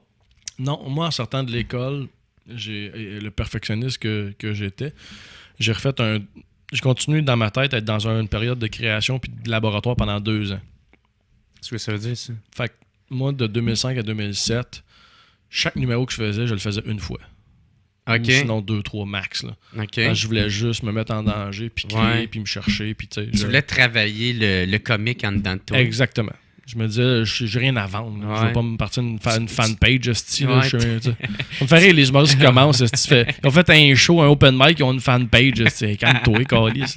[SPEAKER 2] Non, moi, en sortant de l'école, le perfectionniste que j'étais, j'ai refait je continue dans ma tête à être dans une période de création puis de laboratoire pendant 2 ans.
[SPEAKER 1] C'est ce que ça veut dire, ça?
[SPEAKER 2] Fait que moi, de 2005 à 2007, chaque numéro que je faisais, je le faisais une fois.
[SPEAKER 1] OK.
[SPEAKER 2] Sinon 2-3 max. Là.
[SPEAKER 1] OK.
[SPEAKER 2] Je voulais juste me mettre en danger, puis créer, puis me chercher. Puis, tu
[SPEAKER 1] voulais travailler le comique en dedans de toi.
[SPEAKER 2] Exactement. Je me disais, j'ai rien à vendre. Ouais. Je vais pas me partir une fanpage. Ça me fait rire les humoristes qui commencent. Ils ont fait un show, un open mic, ils ont une fanpage. Calme-toi, câlisse.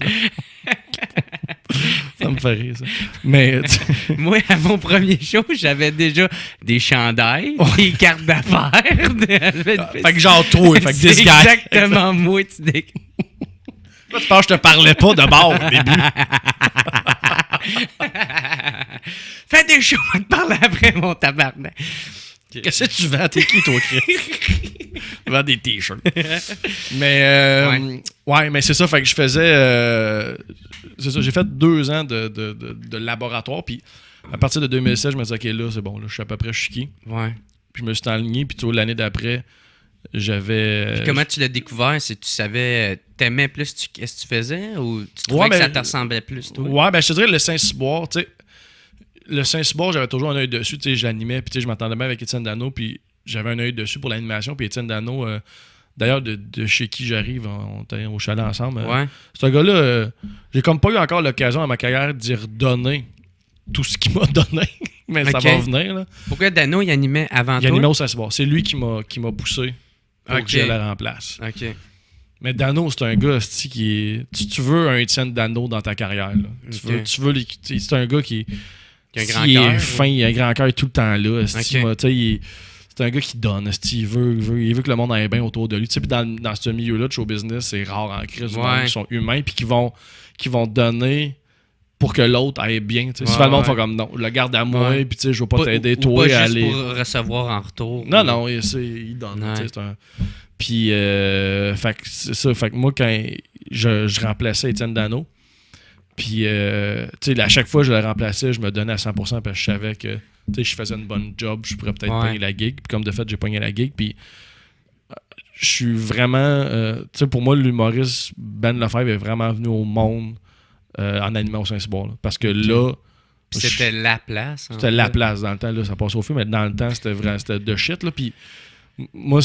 [SPEAKER 2] Ça me fait rire, ça. Mais,
[SPEAKER 1] moi, à mon premier show, j'avais déjà des chandails, des cartes d'affaires.
[SPEAKER 2] Fait que genre toi, fait que
[SPEAKER 1] c'est exactement moi, tu dis.
[SPEAKER 2] Je pense que je te parlais pas de bord au début.
[SPEAKER 1] Fais des shows, on va te parler après, mon tabarnak.
[SPEAKER 2] Qu'est-ce que tu vends? T'es qui, toi, Chris? Je vends des t-shirts. Mais, mais c'est ça. Fait que je faisais... c'est ça, j'ai fait 2 ans de laboratoire. Puis à partir de 2016, je me disais, OK, là, c'est bon. Là, je suis à peu près chiqué.
[SPEAKER 1] Ouais.
[SPEAKER 2] Puis je me suis enligné. Puis tu vois, l'année d'après, j'avais...
[SPEAKER 1] Puis comment tu l'as découvert? C'est tu savais... T'aimais plus ce que tu faisais? Ou tu trouvais que ça te ressemblait plus, toi?
[SPEAKER 2] Ouais, ben je te dirais le Saint-Cyboire, tu sais... Le Saint-Cyboire, j'avais toujours un œil dessus. Tu sais, je l'animais, puis je m'entendais bien avec Étienne Dano, puis j'avais un œil dessus pour l'animation. Puis Étienne Dano, D'ailleurs, de chez qui j'arrive, on était au chalet ensemble.
[SPEAKER 1] Ouais.
[SPEAKER 2] Ce gars-là, j'ai comme pas eu encore l'occasion à ma carrière d'y redonner tout ce qu'il m'a donné. Mais ça va venir. Là.
[SPEAKER 1] Pourquoi Dano, il animait avant toi?
[SPEAKER 2] Il animait au Saint-Cyboire. C'est lui qui m'a poussé pour que je le remplace.
[SPEAKER 1] OK.
[SPEAKER 2] Mais Dano, c'est un gars qui est... Tu veux un Étienne Dano dans ta carrière. Là. Tu veux c'est un gars qui
[SPEAKER 1] a un grand cœur.
[SPEAKER 2] Il est fin, il a un grand cœur tout le temps là. C'est un gars qui donne. Il veut que le monde aille bien autour de lui. Puis dans ce milieu-là de show business, c'est rare en crise. Qui sont humains puis qui vont donner pour que l'autre aille bien. Souvent, le monde fait comme non, le garde à moi, puis je veux pas t'aider, toi,
[SPEAKER 1] à
[SPEAKER 2] aller.
[SPEAKER 1] Pour recevoir en retour.
[SPEAKER 2] Non, il donne. Puis, fait que moi, quand je remplaçais Étienne Dano, puis, à chaque fois que je le remplaçais, je me donnais à 100% parce que je savais que je faisais une bonne job, je pourrais peut-être pogner la gig. Puis, comme de fait, j'ai pogné la gig. Puis, je suis vraiment. Pour moi, l'humoriste Ben Lefebvre est vraiment venu au monde en animant au Saint-Cyboire. Parce que là.
[SPEAKER 1] C'était la place.
[SPEAKER 2] C'était la place dans le temps. Là, ça passe au film, mais dans le temps, c'était de shit. Là, puis, moi,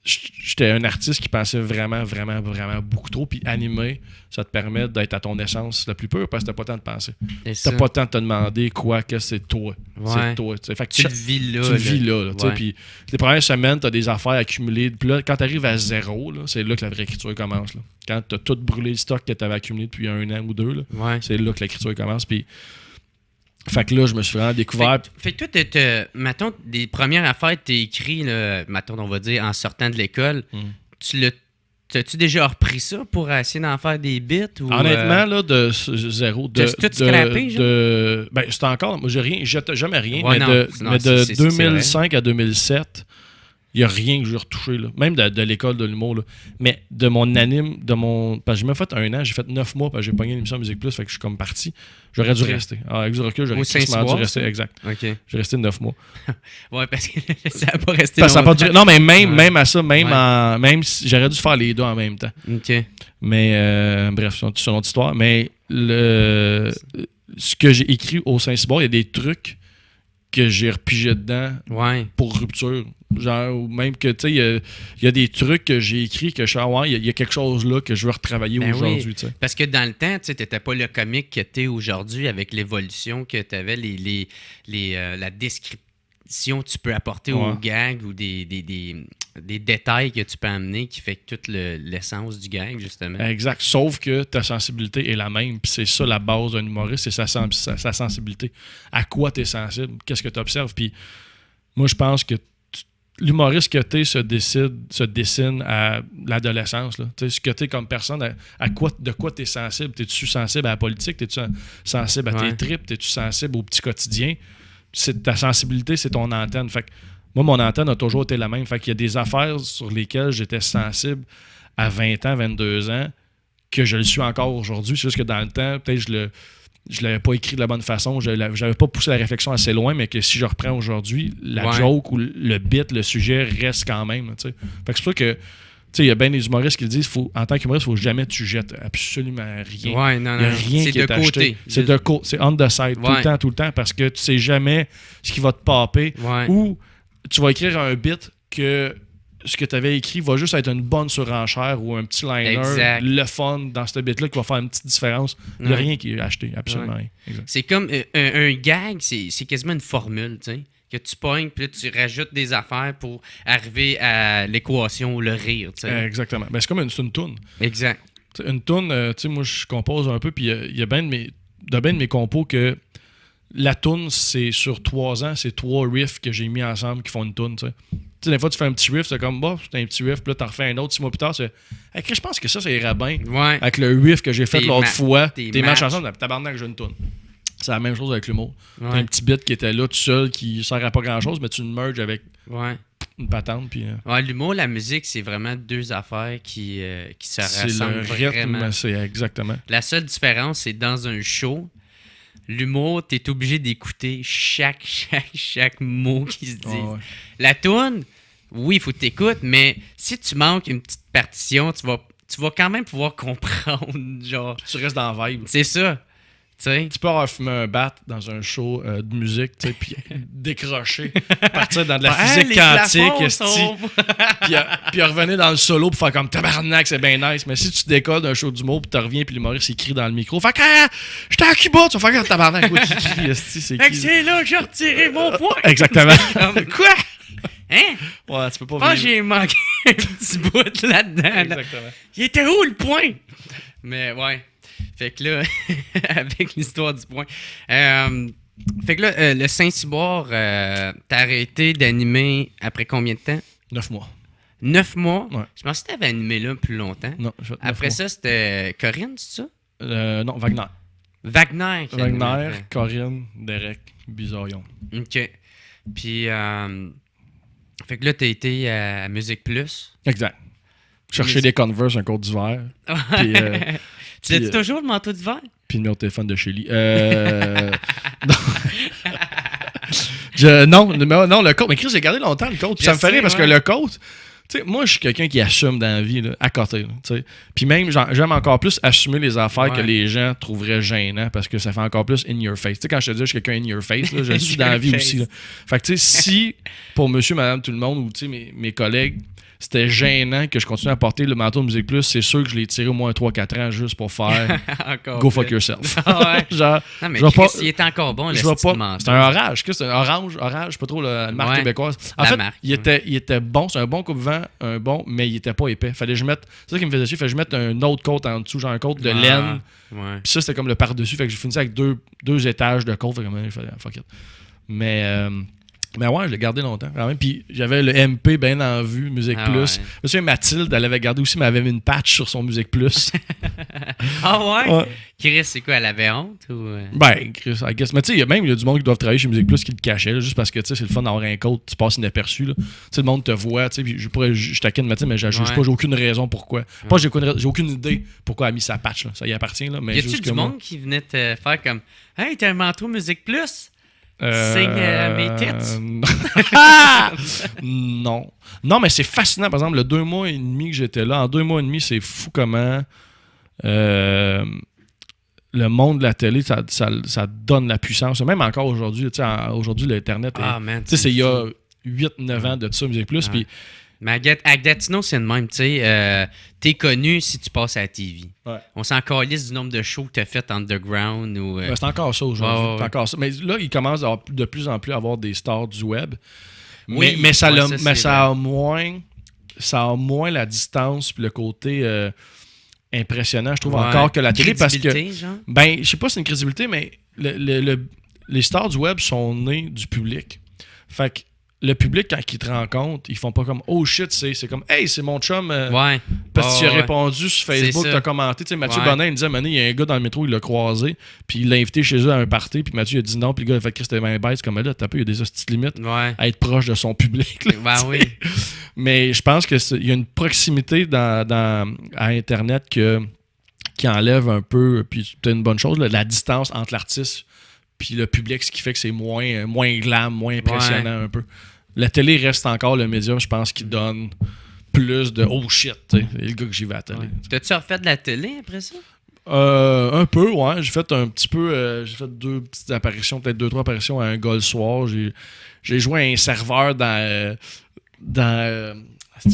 [SPEAKER 2] j'étais un artiste qui pensait vraiment, vraiment, vraiment beaucoup trop. Puis animer, ça te permet d'être à ton essence la plus pure parce que t'as pas le temps de penser. T'as pas le temps de te demander que c'est toi.
[SPEAKER 1] Ouais.
[SPEAKER 2] C'est toi. Fait que
[SPEAKER 1] tu le vis là.
[SPEAKER 2] Tu le vis là. Puis les premières semaines, t'as des affaires accumulées. Puis là, quand t'arrives à 0, là, c'est là que la vraie écriture commence. Là. Quand t'as tout brûlé le stock que t'avais accumulé depuis 1 an ou 2, là, c'est là que l'écriture commence. Puis fait que là, je me suis vraiment découvert.
[SPEAKER 1] Fait que toi, mettons, des premières affaires que t'as écrites, mettons, on va dire, en sortant de l'école, t'as-tu déjà repris ça pour essayer d'en faire des bits? Ou,
[SPEAKER 2] honnêtement, là, de zéro.
[SPEAKER 1] T'as tout scrappé,
[SPEAKER 2] ben, c'était encore. Moi, j'ai jamais rien,
[SPEAKER 1] ouais,
[SPEAKER 2] mais de 2005 à 2007. Il n'y a rien que j'ai retouché, là. Même de l'école de l'humour. Là. Mais de mon anime, parce que j'ai même fait 1 an, j'ai fait 9 mois, parce que j'ai pogné l'émission Musique Plus, fait que je suis comme parti. J'aurais dû rester. Avec du recul, j'aurais dû rester. Exact.
[SPEAKER 1] Okay.
[SPEAKER 2] J'ai resté 9 mois.
[SPEAKER 1] Ouais, parce que ça n'a pas resté
[SPEAKER 2] longtemps. Ça a pas duré. Non, mais même à ça,
[SPEAKER 1] ouais.
[SPEAKER 2] même si j'aurais dû faire les deux en même temps.
[SPEAKER 1] OK.
[SPEAKER 2] Mais bref, c'est une autre histoire. Mais ce que j'ai écrit au Saint-Cyboire, il y a des trucs que j'ai repigé dedans pour rupture. Genre, ou même que, tu sais, il y a des trucs que j'ai écrits que je sais, il y a quelque chose là que je veux retravailler aujourd'hui.
[SPEAKER 1] Oui.
[SPEAKER 2] Tu sais.
[SPEAKER 1] Parce que dans le temps, tu sais, t'étais pas le comique que t'es aujourd'hui avec l'évolution que t'avais, la description que tu peux apporter aux gags ou des détails que tu peux amener qui fait toute l'essence du gag, justement.
[SPEAKER 2] Exact. Sauf que ta sensibilité est la même. Puis c'est ça la base d'un humoriste, c'est sa sensibilité. À quoi tu es sensible? Qu'est-ce que tu observes? Puis moi, je pense que l'humoriste que tu es se dessine à l'adolescence. Là. Ce que tu es comme personne, de quoi tu es sensible? Es-tu sensible à la politique? T'es-tu sensible à tes tripes? T'es-tu sensible au petit quotidien? Ta sensibilité, c'est ton antenne. Fait que moi, mon antenne a toujours été la même. Fait qu'il y a des affaires sur lesquelles j'étais sensible à 20 ans, 22 ans, que je le suis encore aujourd'hui. C'est juste que dans le temps, peut-être je l'avais pas écrit de la bonne façon. J'avais pas poussé la réflexion assez loin, mais que si je reprends aujourd'hui, la joke ou le bit, le sujet reste quand même. Fait que c'est pour ça que il y a bien des humoristes qui le disent, en tant qu'humoriste, il ne faut jamais que tu jettes absolument rien.
[SPEAKER 1] Ouais, non, il n'y a
[SPEAKER 2] rien qui est acheté. C'est on the side, tout le temps, parce que tu sais jamais ce qui va te popper. Ou tu vas écrire un bit que ce que tu avais écrit va juste être une bonne surenchère ou un petit liner, le fun dans ce bit-là qui va faire une petite différence. Il n'y a rien qui est acheté, absolument rien.
[SPEAKER 1] C'est comme un gag, c'est quasiment une formule, tu sais. Que tu pognes, puis là, tu rajoutes des affaires pour arriver à l'équation ou le rire. T'sais.
[SPEAKER 2] Exactement. Ben, c'est comme une toune.
[SPEAKER 1] Exact.
[SPEAKER 2] T'sais, une toune, tu sais, moi, je compose un peu, puis il y a bien de mes compos que la toune, c'est sur 3 ans, c'est 3 riffs que j'ai mis ensemble qui font une toune. Tu sais, des fois, tu fais un petit riff, c'est comme, c'est un petit riff, puis là, t'en refais un autre 6 mois plus tard, c'est, je pense que ça irait bien. Avec le riff que j'ai fait l'autre fois, t'es match ensemble, tabarnak, j'ai une toune. C'est la même chose avec l'humour. T'as un petit bit qui était là tout seul, qui sert à pas grand-chose, mais tu le merges avec une patente. Puis,
[SPEAKER 1] l'humour, la musique, c'est vraiment 2 affaires qui se rassemblent
[SPEAKER 2] vraiment. C'est exactement.
[SPEAKER 1] La seule différence, c'est dans un show, l'humour, t'es obligé d'écouter chaque mot qui se dit. La toune, oui, il faut que t'écoutes, mais si tu manques une petite partition, tu vas quand même pouvoir comprendre. Genre,
[SPEAKER 2] tu restes dans la vibe.
[SPEAKER 1] C'est ça.
[SPEAKER 2] Tu peux avoir fumé un bat dans un show de musique, tu sais, puis décrocher, partir dans de la physique quantique, puis revenir dans le solo pour faire comme tabarnak, c'est bien nice. Mais si tu décolles d'un show d'humour, puis tu reviens, puis l'humoriste il crie dans le micro, fait que j'étais à Cuba, tu vas faire tabarnak, qui crie, c'est qui?
[SPEAKER 1] C'est là que j'ai retiré mon point.
[SPEAKER 2] Exactement.
[SPEAKER 1] Quoi? Hein?
[SPEAKER 2] Ouais, tu peux pas vivre.
[SPEAKER 1] J'ai manqué un petit bout là-dedans.
[SPEAKER 2] Exactement.
[SPEAKER 1] Là. Il était où le point? Mais ouais. Fait que là, avec l'histoire du point. Fait que là, le Saint-Cyboire, t'as arrêté d'animer après combien de temps?
[SPEAKER 2] 9 mois.
[SPEAKER 1] 9 mois?
[SPEAKER 2] Ouais.
[SPEAKER 1] Je pensais que t'avais animé là plus longtemps.
[SPEAKER 2] Non,
[SPEAKER 1] après ça, c'était Corinne, c'est ça?
[SPEAKER 2] Non, Wagner.
[SPEAKER 1] Wagner.
[SPEAKER 2] Corinne, Derek, Bizarillon.
[SPEAKER 1] OK. Puis, fait que là, t'as été à Musique Plus.
[SPEAKER 2] Exact. Chercher des Converse un cours d'hiver. Puis,
[SPEAKER 1] tu l'as-tu toujours le manteau d'hiver?
[SPEAKER 2] Puis le numéro de téléphone de Shelly. Non, le coach. Mais Chris, j'ai gardé longtemps le coach. Puis ça me fait rire parce que le coach, tu sais, moi, je suis quelqu'un qui assume dans la vie, là, à côté. Puis même, j'aime encore plus assumer les affaires que les gens trouveraient gênants parce que ça fait encore plus in your face. Tu sais, quand je te dis, je suis quelqu'un in your face, là, je suis dans la vie aussi. Là. Fait que, tu sais, si pour monsieur, madame, tout le monde, ou tu sais, mes collègues, c'était gênant que je continue à porter le manteau de Musique Plus, c'est sûr que je l'ai tiré au moins 3-4 ans juste pour faire go fuck yourself. Genre,
[SPEAKER 1] non, mais
[SPEAKER 2] je
[SPEAKER 1] Chris, il était encore bon, le style manteau.
[SPEAKER 2] C'est un orage. C'est un orange, pas trop la marque québécoise. En fait, il était bon, c'est un bon coupe-vent, mais il était pas épais. Fallait que je mette, c'est ça qui me faisait chier, fallait que je mette un autre côte en dessous, genre un côte de laine. Ouais. Puis ça, c'était comme le par-dessus. Fait que j'ai fini ça avec deux étages de côte. Fait que il fallait fuck it. Mais ouais, je l'ai gardé longtemps quand même. Puis j'avais le MP bien en vue, Musique Plus.
[SPEAKER 1] Ouais.
[SPEAKER 2] Je me souviens, Mathilde, elle avait gardé aussi, mais elle avait mis une patch sur son Musique Plus.
[SPEAKER 1] Ouais? Chris, c'est quoi, elle avait honte? Ou...
[SPEAKER 2] Ben, Chris, I guess. Mais tu sais, il y a du monde qui doivent travailler chez Musique Plus qui le cachait, là, juste parce que tu sais, c'est le fun d'avoir un code, tu passes inaperçu. Tu sais, le monde te voit. Tu sais, je taquine Mathilde, mais je juge pas, j'ai aucune raison pourquoi. Pas, j'ai aucune idée pourquoi elle a mis sa patch. Là. Ça y appartient. Là, mais
[SPEAKER 1] y a-tu du monde qui venait te faire comme hey, t'as un manteau Musique Plus? Signe mes têtes?
[SPEAKER 2] Non. Non, mais c'est fascinant. Par exemple, le 2 mois et demi que j'étais là, en 2 mois et demi, c'est fou comment le monde de la télé, ça donne la puissance. Même encore aujourd'hui, aujourd'hui, l'Internet, c'est il y a 8-9 ans de ça, Musique Plus. Puis
[SPEAKER 1] mais à Gatineau, c'est le même. T'es connu si tu passes à la TV.
[SPEAKER 2] Ouais.
[SPEAKER 1] On s'en calisse du nombre de shows que t'as fait underground. Ou,
[SPEAKER 2] c'est encore ça aujourd'hui. C'est encore ça. Mais là, il commence de plus en plus à avoir des stars du web. Mais ça a moins la distance puis le côté impressionnant, je trouve, encore que la télé. Parce que,
[SPEAKER 1] genre?
[SPEAKER 2] Ben, je sais pas si c'est une crédibilité, mais les stars du web sont nées du public. Fait que le public, quand ils te rencontrent, ils font pas comme oh shit, c'est comme hey, c'est mon chum. Parce que tu as répondu sur Facebook, tu as commenté. Tu sais, Mathieu Bonin, il me disait il y a un gars dans le métro, il l'a croisé, puis il l'a invité chez eux à un party, puis Mathieu a dit non, puis le gars a fait Christ bien bête, comme là, il y a des petites limites à être proche de son public. Là,
[SPEAKER 1] oui.
[SPEAKER 2] Mais je pense qu'il y a une proximité à Internet qui enlève un peu, puis c'est peut-être une bonne chose, là, la distance entre l'artiste puis le public, ce qui fait que c'est moins glam, moins impressionnant un peu. La télé reste encore le médium, je pense, qui donne plus de oh shit, c'est le gars que j'y vais à la télé. Ouais.
[SPEAKER 1] T'as-tu refait de la télé après ça?
[SPEAKER 2] Un peu, ouais. J'ai fait un petit peu, j'ai fait 2 petites apparitions, peut-être 2-3 apparitions à un gars le soir. J'ai joué à un serveur dans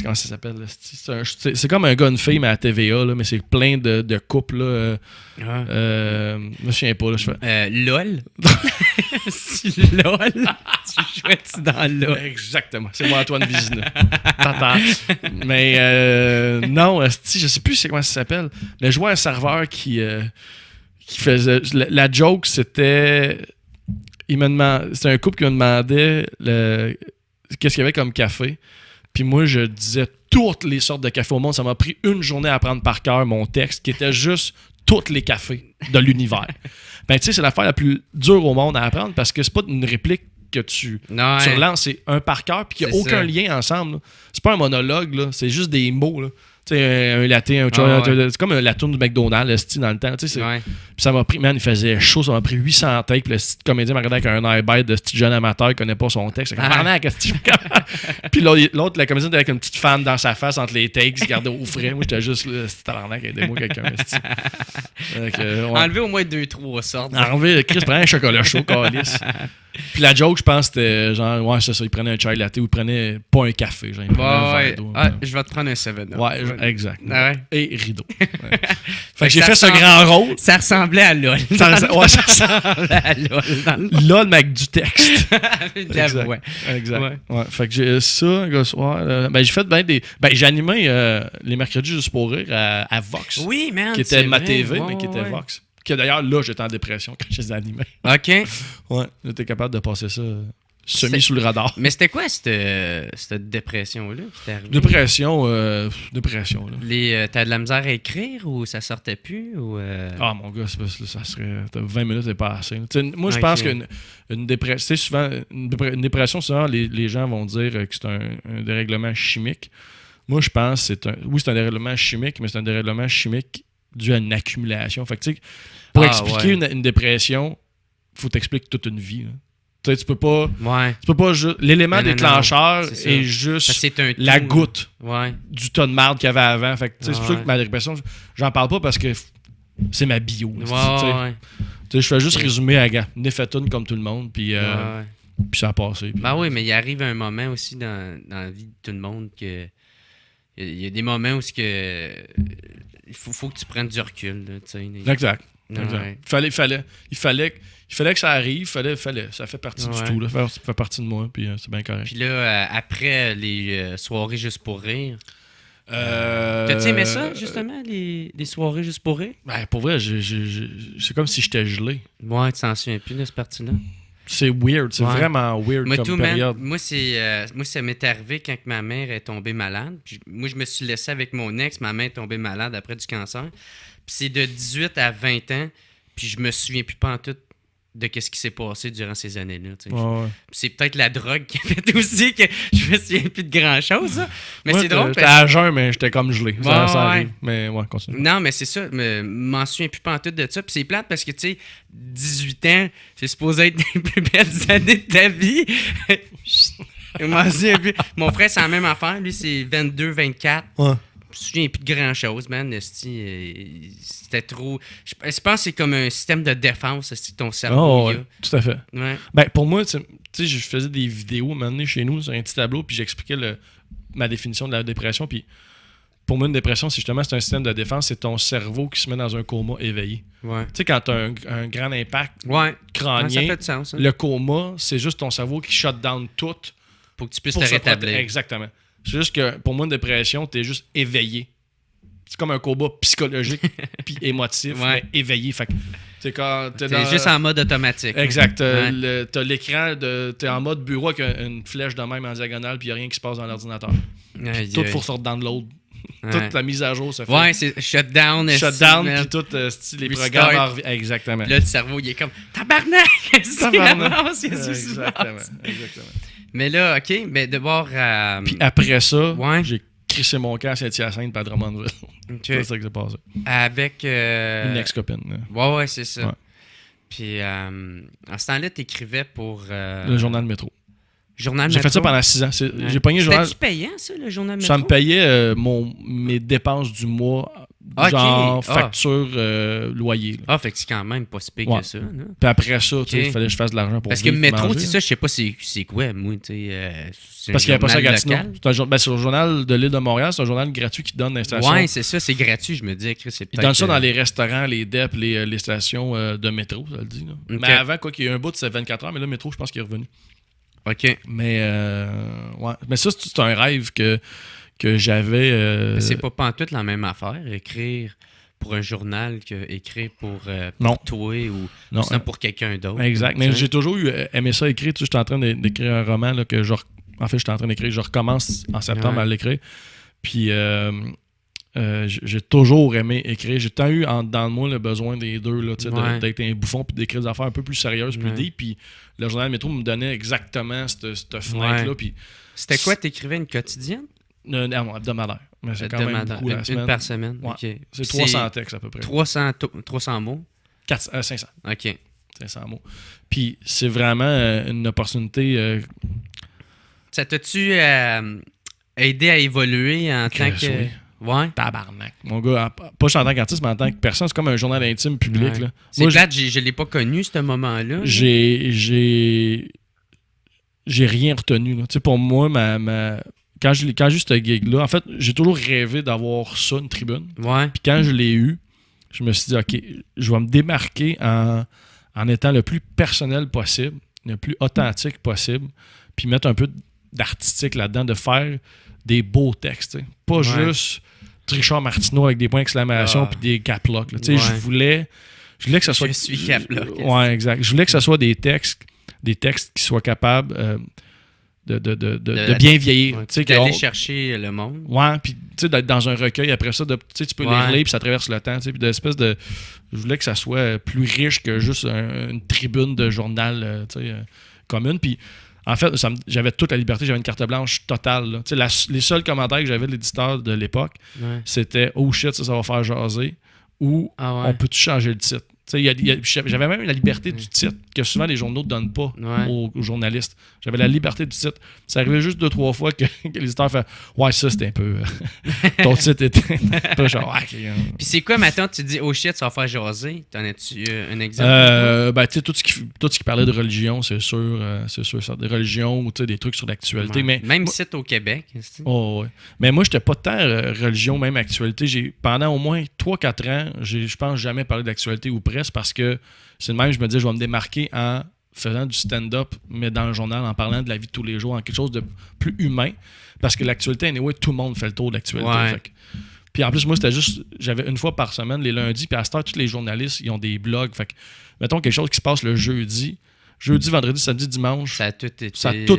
[SPEAKER 2] comment ça s'appelle? C'est comme un gars, une fille, mais à TVA, là, mais c'est plein de couples. Là, je me souviens pas. Là, je fais...
[SPEAKER 1] LOL? LOL? Tu jouais-tu dans LOL?
[SPEAKER 2] Exactement. C'est moi, Antoine Vézina. Mais non, je sais plus comment ça s'appelle. Le joueur un serveur qui faisait... La joke, c'était... C'était un couple qui me demandait qu'est-ce qu'il y avait comme café. Puis moi, je disais toutes les sortes de cafés au monde. Ça m'a pris une journée à apprendre par cœur mon texte, qui était juste tous les cafés de l'univers. Ben, tu sais, c'est l'affaire la plus dure au monde à apprendre parce que c'est pas une réplique que tu relances, c'est un par cœur, puis qu'il n'y a aucun lien ensemble. Là. C'est pas un monologue, là, c'est juste des mots. Là. sais, un latte, un c'est comme la tourne du McDonald's, le style dans le temps. Puis ça m'a pris, man, il faisait chaud, ça m'a pris 800 takes. Puis le style comédien m'a regardé avec un air de style jeune amateur, il connaît pas son texte. Puis l'autre, la comédienne était avec une petite fan dans sa face entre les takes, il gardait au frais. Moi, j'étais juste là, c'était tabarnak, aidez-moi quelqu'un.
[SPEAKER 1] Enlever au moins 2-3 sortes.
[SPEAKER 2] Enlever, Chris prenait un chocolat chaud, calice. Puis la joke, je pense, c'était genre, ouais, c'est ça, il prenait un chai latte ou il prenait pas un café. Genre,
[SPEAKER 1] je vais te prendre un 7-Up.
[SPEAKER 2] Ouais, exact.
[SPEAKER 1] Ah ouais.
[SPEAKER 2] Et rideau. Ouais. Fait que j'ai fait ce grand rôle.
[SPEAKER 1] Ça ressemblait à LOL.
[SPEAKER 2] Ça ressemblait à LOL. LOL, mais avec du texte. Exact. Ouais. Fait que j'ai ça, le soir. J'ai fait j'ai animé les mercredis juste pour rire à Vox.
[SPEAKER 1] Oui, man.
[SPEAKER 2] Qui était ma TV, mais qui était Vox. Que d'ailleurs, là, j'étais en dépression quand je les animais.
[SPEAKER 1] OK.
[SPEAKER 2] Ouais, j'étais capable de passer ça semi sous le radar.
[SPEAKER 1] Mais c'était quoi cette dépression-là qui t'est arrivée?
[SPEAKER 2] Dépression, là.
[SPEAKER 1] T'as de la misère à écrire ou ça sortait plus? Ou
[SPEAKER 2] Ah, mon gars, c'est parce que ça serait... 20 minutes et pas assez. Moi, je pense qu'une dépression... souvent, une dépression, souvent, les gens vont dire que c'est un dérèglement chimique. Moi, je pense que c'est un dérèglement chimique, mais c'est un dérèglement chimique dû à une accumulation. Fait que, tu sais, pour expliquer une dépression, il faut t'expliquer toute une vie. Tu peux pas. Tu peux pas juste. L'élément déclencheur est juste la goutte du tas de marde qu'il y avait avant. Fait que, c'est pour ça que ma dépression, j'en parle pas parce que c'est ma bio. Je fais juste résumer à Néphétune comme tout le monde, puis ça a passé.
[SPEAKER 1] Ben oui, mais il arrive un moment aussi dans la vie de tout le monde que. Il y a des moments où il faut que tu prennes du recul.
[SPEAKER 2] Exact. Il fallait que ça arrive. Ça fait partie du tout. Là. Ça fait partie de moi, puis c'est bien correct.
[SPEAKER 1] Puis là, après les soirées juste pour rire, t'as-tu aimé ça, justement, les soirées juste pour rire?
[SPEAKER 2] Ben, pour vrai, c'est comme si j'étais gelé.
[SPEAKER 1] Ouais, tu t'en souviens plus de cette partie-là?
[SPEAKER 2] C'est weird, c'est vraiment weird comme période.
[SPEAKER 1] Moi, ça m'est arrivé quand ma mère est tombée malade. Puis, moi, je me suis laissé avec mon ex, ma mère est tombée malade après du cancer. Puis c'est de 18 à 20 ans, puis je me souviens plus pantoute de ce qui s'est passé durant ces années-là. C'est peut-être la drogue qui a fait aussi que je me souviens plus de grand-chose. Mais c'est drôle.
[SPEAKER 2] J'étais à jeun, mais j'étais comme gelé. Ça arrive. Mais ouais, continue.
[SPEAKER 1] Non, mais c'est ça. Je m'en souviens plus pantoute de ça. Puis c'est plate parce que, tu sais, 18 ans, c'est supposé être les plus belles années de ta vie. Je m'en souviens plus. Mon frère, c'est la même affaire. Lui, c'est 22, 24.
[SPEAKER 2] Ouais.
[SPEAKER 1] Je me souviens plus de grand-chose, man. C'était trop... Je pense que c'est comme un système de défense, ton cerveau.
[SPEAKER 2] Tout à fait.
[SPEAKER 1] Ouais.
[SPEAKER 2] Ben, pour moi, tu sais, je faisais des vidéos maintenant chez nous sur un petit tableau, puis j'expliquais ma définition de la dépression. Puis pour moi, une dépression, c'est un système de défense. C'est ton cerveau qui se met dans un coma éveillé.
[SPEAKER 1] Ouais.
[SPEAKER 2] Tu sais, quand tu as un grand impact crânien,
[SPEAKER 1] ça fait de sens, hein?
[SPEAKER 2] Le coma, c'est juste ton cerveau qui shut down tout.
[SPEAKER 1] Pour que tu puisses te rétablir.
[SPEAKER 2] Exactement. C'est juste que pour moi, une dépression, t'es juste éveillé. C'est comme un combat psychologique puis émotif, mais éveillé. Fait que
[SPEAKER 1] t'es juste en mode automatique.
[SPEAKER 2] Exact. T'as l'écran, t'es en mode bureau avec une flèche de même en diagonale puis il n'y a rien qui se passe dans l'ordinateur. Tout faut ressortir dans de l'autre. Toute la mise à jour se fait.
[SPEAKER 1] Ouais, c'est shutdown.
[SPEAKER 2] Shutdown, puis tout les programmes. Exactement.
[SPEAKER 1] Là, le cerveau, il est comme tabarnak! Exactement. Mais là, OK, mais de voir.
[SPEAKER 2] Puis après ça, j'ai crissé mon camp à Saint-Hyacinthe par Drummondville. C'est ça que c'est passé.
[SPEAKER 1] Avec.
[SPEAKER 2] Une ex-copine.
[SPEAKER 1] Ouais, c'est ça. Ouais. Puis, à ce temps-là, t'écrivais pour.
[SPEAKER 2] Le Journal Métro.
[SPEAKER 1] J'ai
[SPEAKER 2] fait ça pendant 6 ans. J'ai pogné le journal.
[SPEAKER 1] C'était-tu payant, ça, le Journal Métro?
[SPEAKER 2] Ça me payait mes dépenses du mois. Genre facture, loyer.
[SPEAKER 1] Là. Fait que c'est quand même pas si payé que ça. Là.
[SPEAKER 2] Puis après ça, il fallait que je fasse de l'argent pour
[SPEAKER 1] parce que Métro, tu sais ça, je sais pas c'est quoi, moi.
[SPEAKER 2] Parce qu'il n'y a pas ça gratuit. C'est le journal de l'île de Montréal, c'est un journal gratuit qui donne l'installation.
[SPEAKER 1] Ouais, c'est ça, c'est gratuit, je me dis.
[SPEAKER 2] Ils donnent ça dans les restaurants, les DEP, les stations de métro, ça le dit. Là. Okay. Mais avant, quoi qu'il y ait un bout, c'était 24 heures, mais là, Métro, je pense qu'il est revenu.
[SPEAKER 1] OK.
[SPEAKER 2] Mais, ouais. Mais ça, c'est un rêve que j'avais.
[SPEAKER 1] C'est pas pantoute la même affaire, écrire pour un journal que écrire pour toi ou pour quelqu'un d'autre.
[SPEAKER 2] Exact. Mais j'ai toujours aimé ça écrire. Tu sais, j'étais en train d'écrire un roman là, que j'étais en train d'écrire. Je recommence en septembre à l'écrire. Puis j'ai toujours aimé écrire. J'ai tant eu dans moi le besoin des deux, là, d'être un bouffon puis d'écrire des affaires un peu plus sérieuses, plus deep. Puis le journal Métro me donnait exactement cette fenêtre-là. Puis
[SPEAKER 1] c'était quoi, t'écrivais une quotidienne?
[SPEAKER 2] Non, hebdomadaire. Mais c'est quand même beaucoup la semaine.
[SPEAKER 1] Une par semaine?
[SPEAKER 2] Ouais.
[SPEAKER 1] Okay.
[SPEAKER 2] C'est 300 textes à peu près.
[SPEAKER 1] 300 mots?
[SPEAKER 2] 500.
[SPEAKER 1] OK.
[SPEAKER 2] 500 mots. Puis c'est vraiment une opportunité...
[SPEAKER 1] Ça t'a-tu aidé à évoluer en tant que...
[SPEAKER 2] Oui.
[SPEAKER 1] Ouais.
[SPEAKER 2] Tabarnak. Mon gars, pas juste en tant qu'artiste, mais en tant que personne, c'est comme un journal intime public.
[SPEAKER 1] Ouais.
[SPEAKER 2] Là.
[SPEAKER 1] C'est
[SPEAKER 2] moi,
[SPEAKER 1] plate, je l'ai pas connu, ce moment-là.
[SPEAKER 2] J'ai rien retenu. Tu sais, pour moi, quand j'ai eu ce gig-là, en fait, j'ai toujours rêvé d'avoir ça, une tribune.
[SPEAKER 1] Ouais.
[SPEAKER 2] Puis quand je l'ai eu, je me suis dit, OK, je vais me démarquer en étant le plus personnel possible, le plus authentique possible, puis mettre un peu d'artistique là-dedans, de faire des beaux textes. T'sais. Pas juste Richard Martineau avec des points d'exclamation puis des cap locks. Je voulais que ça soit...
[SPEAKER 1] Je suis cap lock.
[SPEAKER 2] Ouais, exact. Je voulais que ce soit des textes qui soient capables de bien vieillir.
[SPEAKER 1] D'aller chercher le monde.
[SPEAKER 2] Ouais, puis d'être dans un recueil après ça, tu peux les relire puis ça traverse le temps. Puis d'espèce de... Je voulais que ça soit plus riche que juste une tribune de journal commune. Puis en fait, j'avais toute la liberté, j'avais une carte blanche totale. Les seuls commentaires que j'avais de l'éditeur de l'époque, c'était « Oh shit, ça va faire jaser » ou « On peut-tu changer le titre ?» J'avais même la liberté du titre, que souvent les journaux ne donnent pas aux journalistes. J'avais la liberté du titre. Ça arrivait juste 2-3 fois que l'éditeur fait « Ouais, ça c'était un peu... ton titre était un peu genre... Ouais, okay,
[SPEAKER 1] Puis c'est quoi maintenant, tu dis « Oh shit, ça va faire jaser ». T'en as-tu un exemple?
[SPEAKER 2] Tu sais, tout ce qui parlait de religion, c'est sûr ça, des religions ou des trucs sur l'actualité. Mais
[SPEAKER 1] même site au Québec.
[SPEAKER 2] Oh, ouais. Mais moi, j'étais pas tant religion, même actualité. Pendant au moins 3-4 ans, je pense jamais parlé d'actualité ou presque parce que c'est le même, je me disais, je vais me démarquer en faisant du stand-up, mais dans le journal, en parlant de la vie de tous les jours, en quelque chose de plus humain. Parce que l'actualité, anyway, tout le monde fait le tour de l'actualité.
[SPEAKER 1] Ouais.
[SPEAKER 2] Puis en plus, moi, c'était juste, j'avais une fois par semaine, les lundis, puis à cette heure, tous les journalistes, ils ont des blogs. Fait que, mettons quelque chose qui se passe le jeudi, vendredi, samedi, dimanche, ça a tout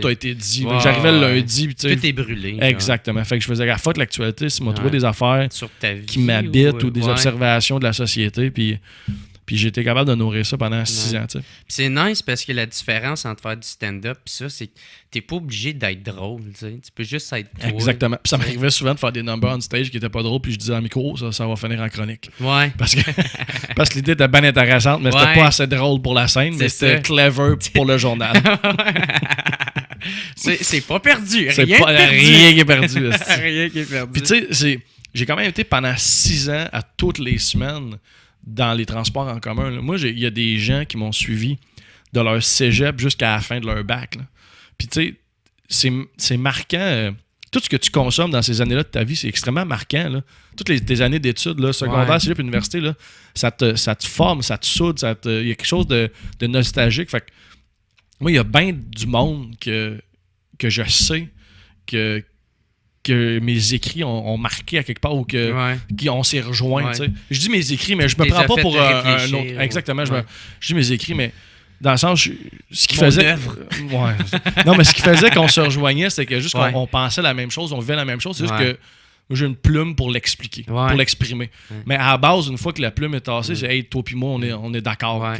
[SPEAKER 2] été dit.
[SPEAKER 1] Wow,
[SPEAKER 2] j'arrivais le lundi.
[SPEAKER 1] Tout est brûlé.
[SPEAKER 2] Exactement. Fait que je faisais la faute de l'actualité, c'est moi trouver des affaires
[SPEAKER 1] sur ta vie,
[SPEAKER 2] qui m'habitent ou des observations de la société. Puis j'ai été capable de nourrir ça pendant 6 ans. Puis
[SPEAKER 1] c'est nice parce que la différence entre faire du stand-up et ça, c'est que t'es pas obligé d'être drôle. Tu peux juste être toi.
[SPEAKER 2] Exactement. Puis ça m'arrivait souvent de faire des numbers on stage qui étaient pas drôles, puis je disais en micro, ça va finir en chronique.
[SPEAKER 1] Ouais.
[SPEAKER 2] Parce que l'idée était bien intéressante, mais c'était pas assez drôle pour la scène, mais c'était clever pour le journal.
[SPEAKER 1] c'est pas perdu.
[SPEAKER 2] Rien qui est perdu.
[SPEAKER 1] Rien qui est perdu.
[SPEAKER 2] Puis tu sais, j'ai quand même été pendant 6 ans à toutes les semaines dans les transports en commun. Là. Moi, il y a des gens qui m'ont suivi de leur cégep jusqu'à la fin de leur bac. Là. Puis tu sais, c'est marquant. Tout ce que tu consommes dans ces années-là de ta vie, c'est extrêmement marquant. Là. Toutes tes années d'études, là, secondaire, cégep, université, là, ça te forme, ça te soude, il y a quelque chose de nostalgique. Fait que, moi, il y a bien du monde que je sais que mes écrits ont marqué à quelque part ou qu'on s'est rejoints. Ouais. Je dis mes écrits, mais je me prends pas pour un autre. Exactement. Je dis mes écrits, mais dans le sens, ce qui faisait. Non, mais ce qui faisait qu'on se rejoignait, c'est que juste qu'on pensait la même chose, on vivait la même chose. C'est juste que j'ai une plume pour l'expliquer, pour l'exprimer. Ouais. Mais à la base, une fois que la plume est tassée, c'est hey, toi puis moi, on est d'accord.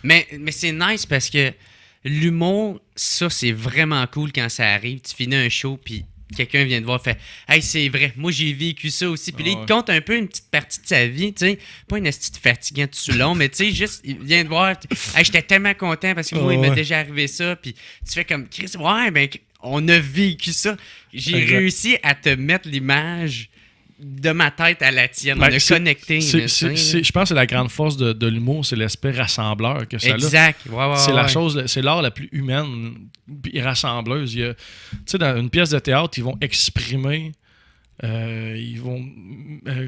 [SPEAKER 1] Mais c'est nice parce que l'humour, ça, c'est vraiment cool quand ça arrive. Tu finis un show, puis quelqu'un vient te voir, fait « Hey, c'est vrai, moi j'ai vécu ça aussi. » Puis là, il te compte un peu une petite partie de sa vie, tu sais. Pas une petite fatigante tout long, mais tu sais, juste, il vient te voir, « Hey, j'étais tellement content parce que moi, il m'est déjà arrivé ça. » Puis tu fais comme « Chris, ouais, ben, on a vécu ça. » J'ai réussi à te mettre l'image de ma tête à la tienne.
[SPEAKER 2] Ben,
[SPEAKER 1] on a connecté.
[SPEAKER 2] Je pense que c'est la grande force de l'humour, c'est l'aspect rassembleur que ça a.
[SPEAKER 1] Exact.
[SPEAKER 2] C'est la chose, c'est l'art la plus humaine et rassembleuse. Tu sais, dans une pièce de théâtre, ils vont exprimer, ils vont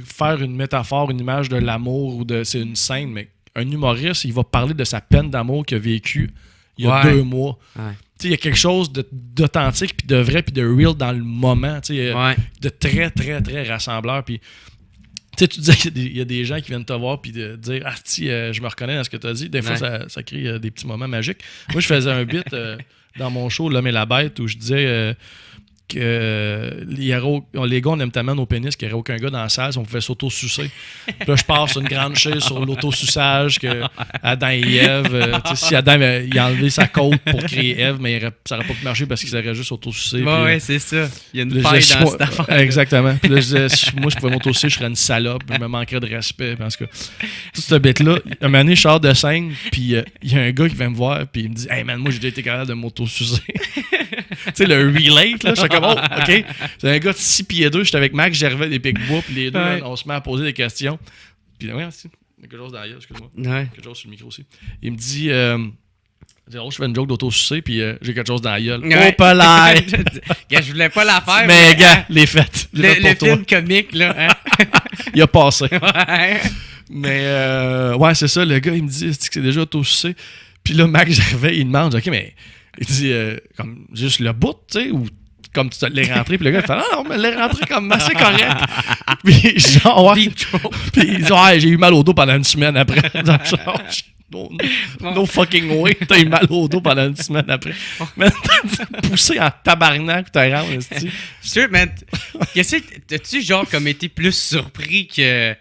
[SPEAKER 2] faire une métaphore, une image de l'amour ou c'est une scène, mais un humoriste, il va parler de sa peine d'amour qu'il a vécue il y a 2 mois. Ouais. Il y a quelque chose d'authentique, puis de vrai, puis de real dans le moment. De très, très, très rassembleur. Puis, tu disais qu'il y a des gens qui viennent te voir puis de dire « Ah, je me reconnais dans ce que tu as dit. » Des fois, ça crée des petits moments magiques. Moi, je faisais un bit dans mon show « L'homme et la bête » où je disais les gars, on aime tellement nos pénis qu'il n'y aurait aucun gars dans la salle si on pouvait s'auto-sucer. Puis là, je pars sur une grande chaise sur l'auto-suçage que Adam et Ève. Si Adam il a enlevé sa côte pour créer Ève, mais ça n'aurait pas pu marcher parce qu'il s'aurait juste auto-sucé.
[SPEAKER 1] Ouais, c'est ça. Il y a une faille dans cette affaire.
[SPEAKER 2] Exactement. Puis là, je disais, si moi, je pouvais m'auto-sucer, je serais une salope. Je me manquerais de respect. Parce que toute cette bête-là, un moment donné, je sors de scène, puis il y a un gars qui vient me voir, puis il me dit « Hey man, moi, j'ai déjà été capable de m'auto-sucer. » Tu sais, le relate, là, je suis comme, oh, OK. C'est un gars de 6 pieds 2, j'étais avec Max Gervais des Picbois, puis les deux, man, on se met à poser des questions. Puis là, il y a quelque chose dans la gueule, excuse-moi. Quelque chose sur le micro aussi. Il me dit, je fais une joke d'auto-sucer, puis j'ai quelque chose dans la gueule. Oh, pas l'air!
[SPEAKER 1] Je voulais pas la faire,
[SPEAKER 2] mais gars, les fêtes.
[SPEAKER 1] Le film comique, là. Hein?
[SPEAKER 2] Il a passé.
[SPEAKER 1] Ouais.
[SPEAKER 2] Mais, ouais, c'est ça, le gars, il me dit, c'est déjà auto-sucé. Puis là, Max Gervais, il demande, OK, mais. Il dit, comme juste le bout, tu sais, ou comme tu te l'es rentré. Puis le gars, il fait, ah non, mais l'ai rentré comme assez correct. Puis genre, ouais. Puis il dit, ouais, j'ai eu mal au dos pendant une semaine après. Genre, no fucking way, t'as eu mal au dos pendant une semaine après. Mais t'as poussé en tabarnak, t'as rendu, tu
[SPEAKER 1] sûr, man. T'as-tu genre comme été plus surpris que.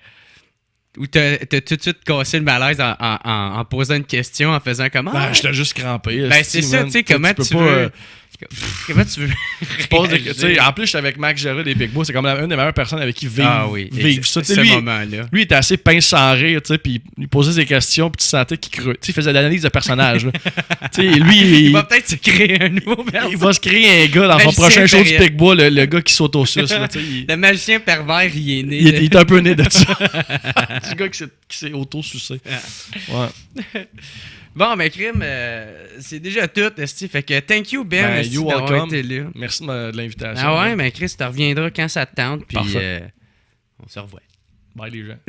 [SPEAKER 1] Ou t'as tout de suite cassé le malaise en posant une question, en faisant comment?
[SPEAKER 2] Ben, j'étais juste crampé.
[SPEAKER 1] Ben, c'est ça, tu sais, comment tu veux... Comment tu veux
[SPEAKER 2] en plus, j'étais avec Max Gervais des Picbois. C'est comme une des meilleures personnes avec qui vivre ça.
[SPEAKER 1] Ce moment-là.
[SPEAKER 2] Lui, il était assez pince sans rire, puis il posait des questions, puis tu sentais qu'il creux. Il faisait de l'analyse de personnage. Lui,
[SPEAKER 1] il va peut-être se créer un nouveau personnage.
[SPEAKER 2] Il va se créer un gars dans son prochain show du Picbois, le gars qui s'auto-suce.
[SPEAKER 1] Le magicien pervers, il est né.
[SPEAKER 2] Il est un peu né de ça. C'est le gars qui s'est auto-sucé. Ouais.
[SPEAKER 1] Bon, mais crime, c'est déjà tout, esti. Fait que thank you, Ben,
[SPEAKER 2] esti, d'avoir été
[SPEAKER 1] là.
[SPEAKER 2] Merci de l'invitation.
[SPEAKER 1] Ah ouais, mais Chris, tu reviendras quand ça te tente, puis on se revoit.
[SPEAKER 2] Bye les gens.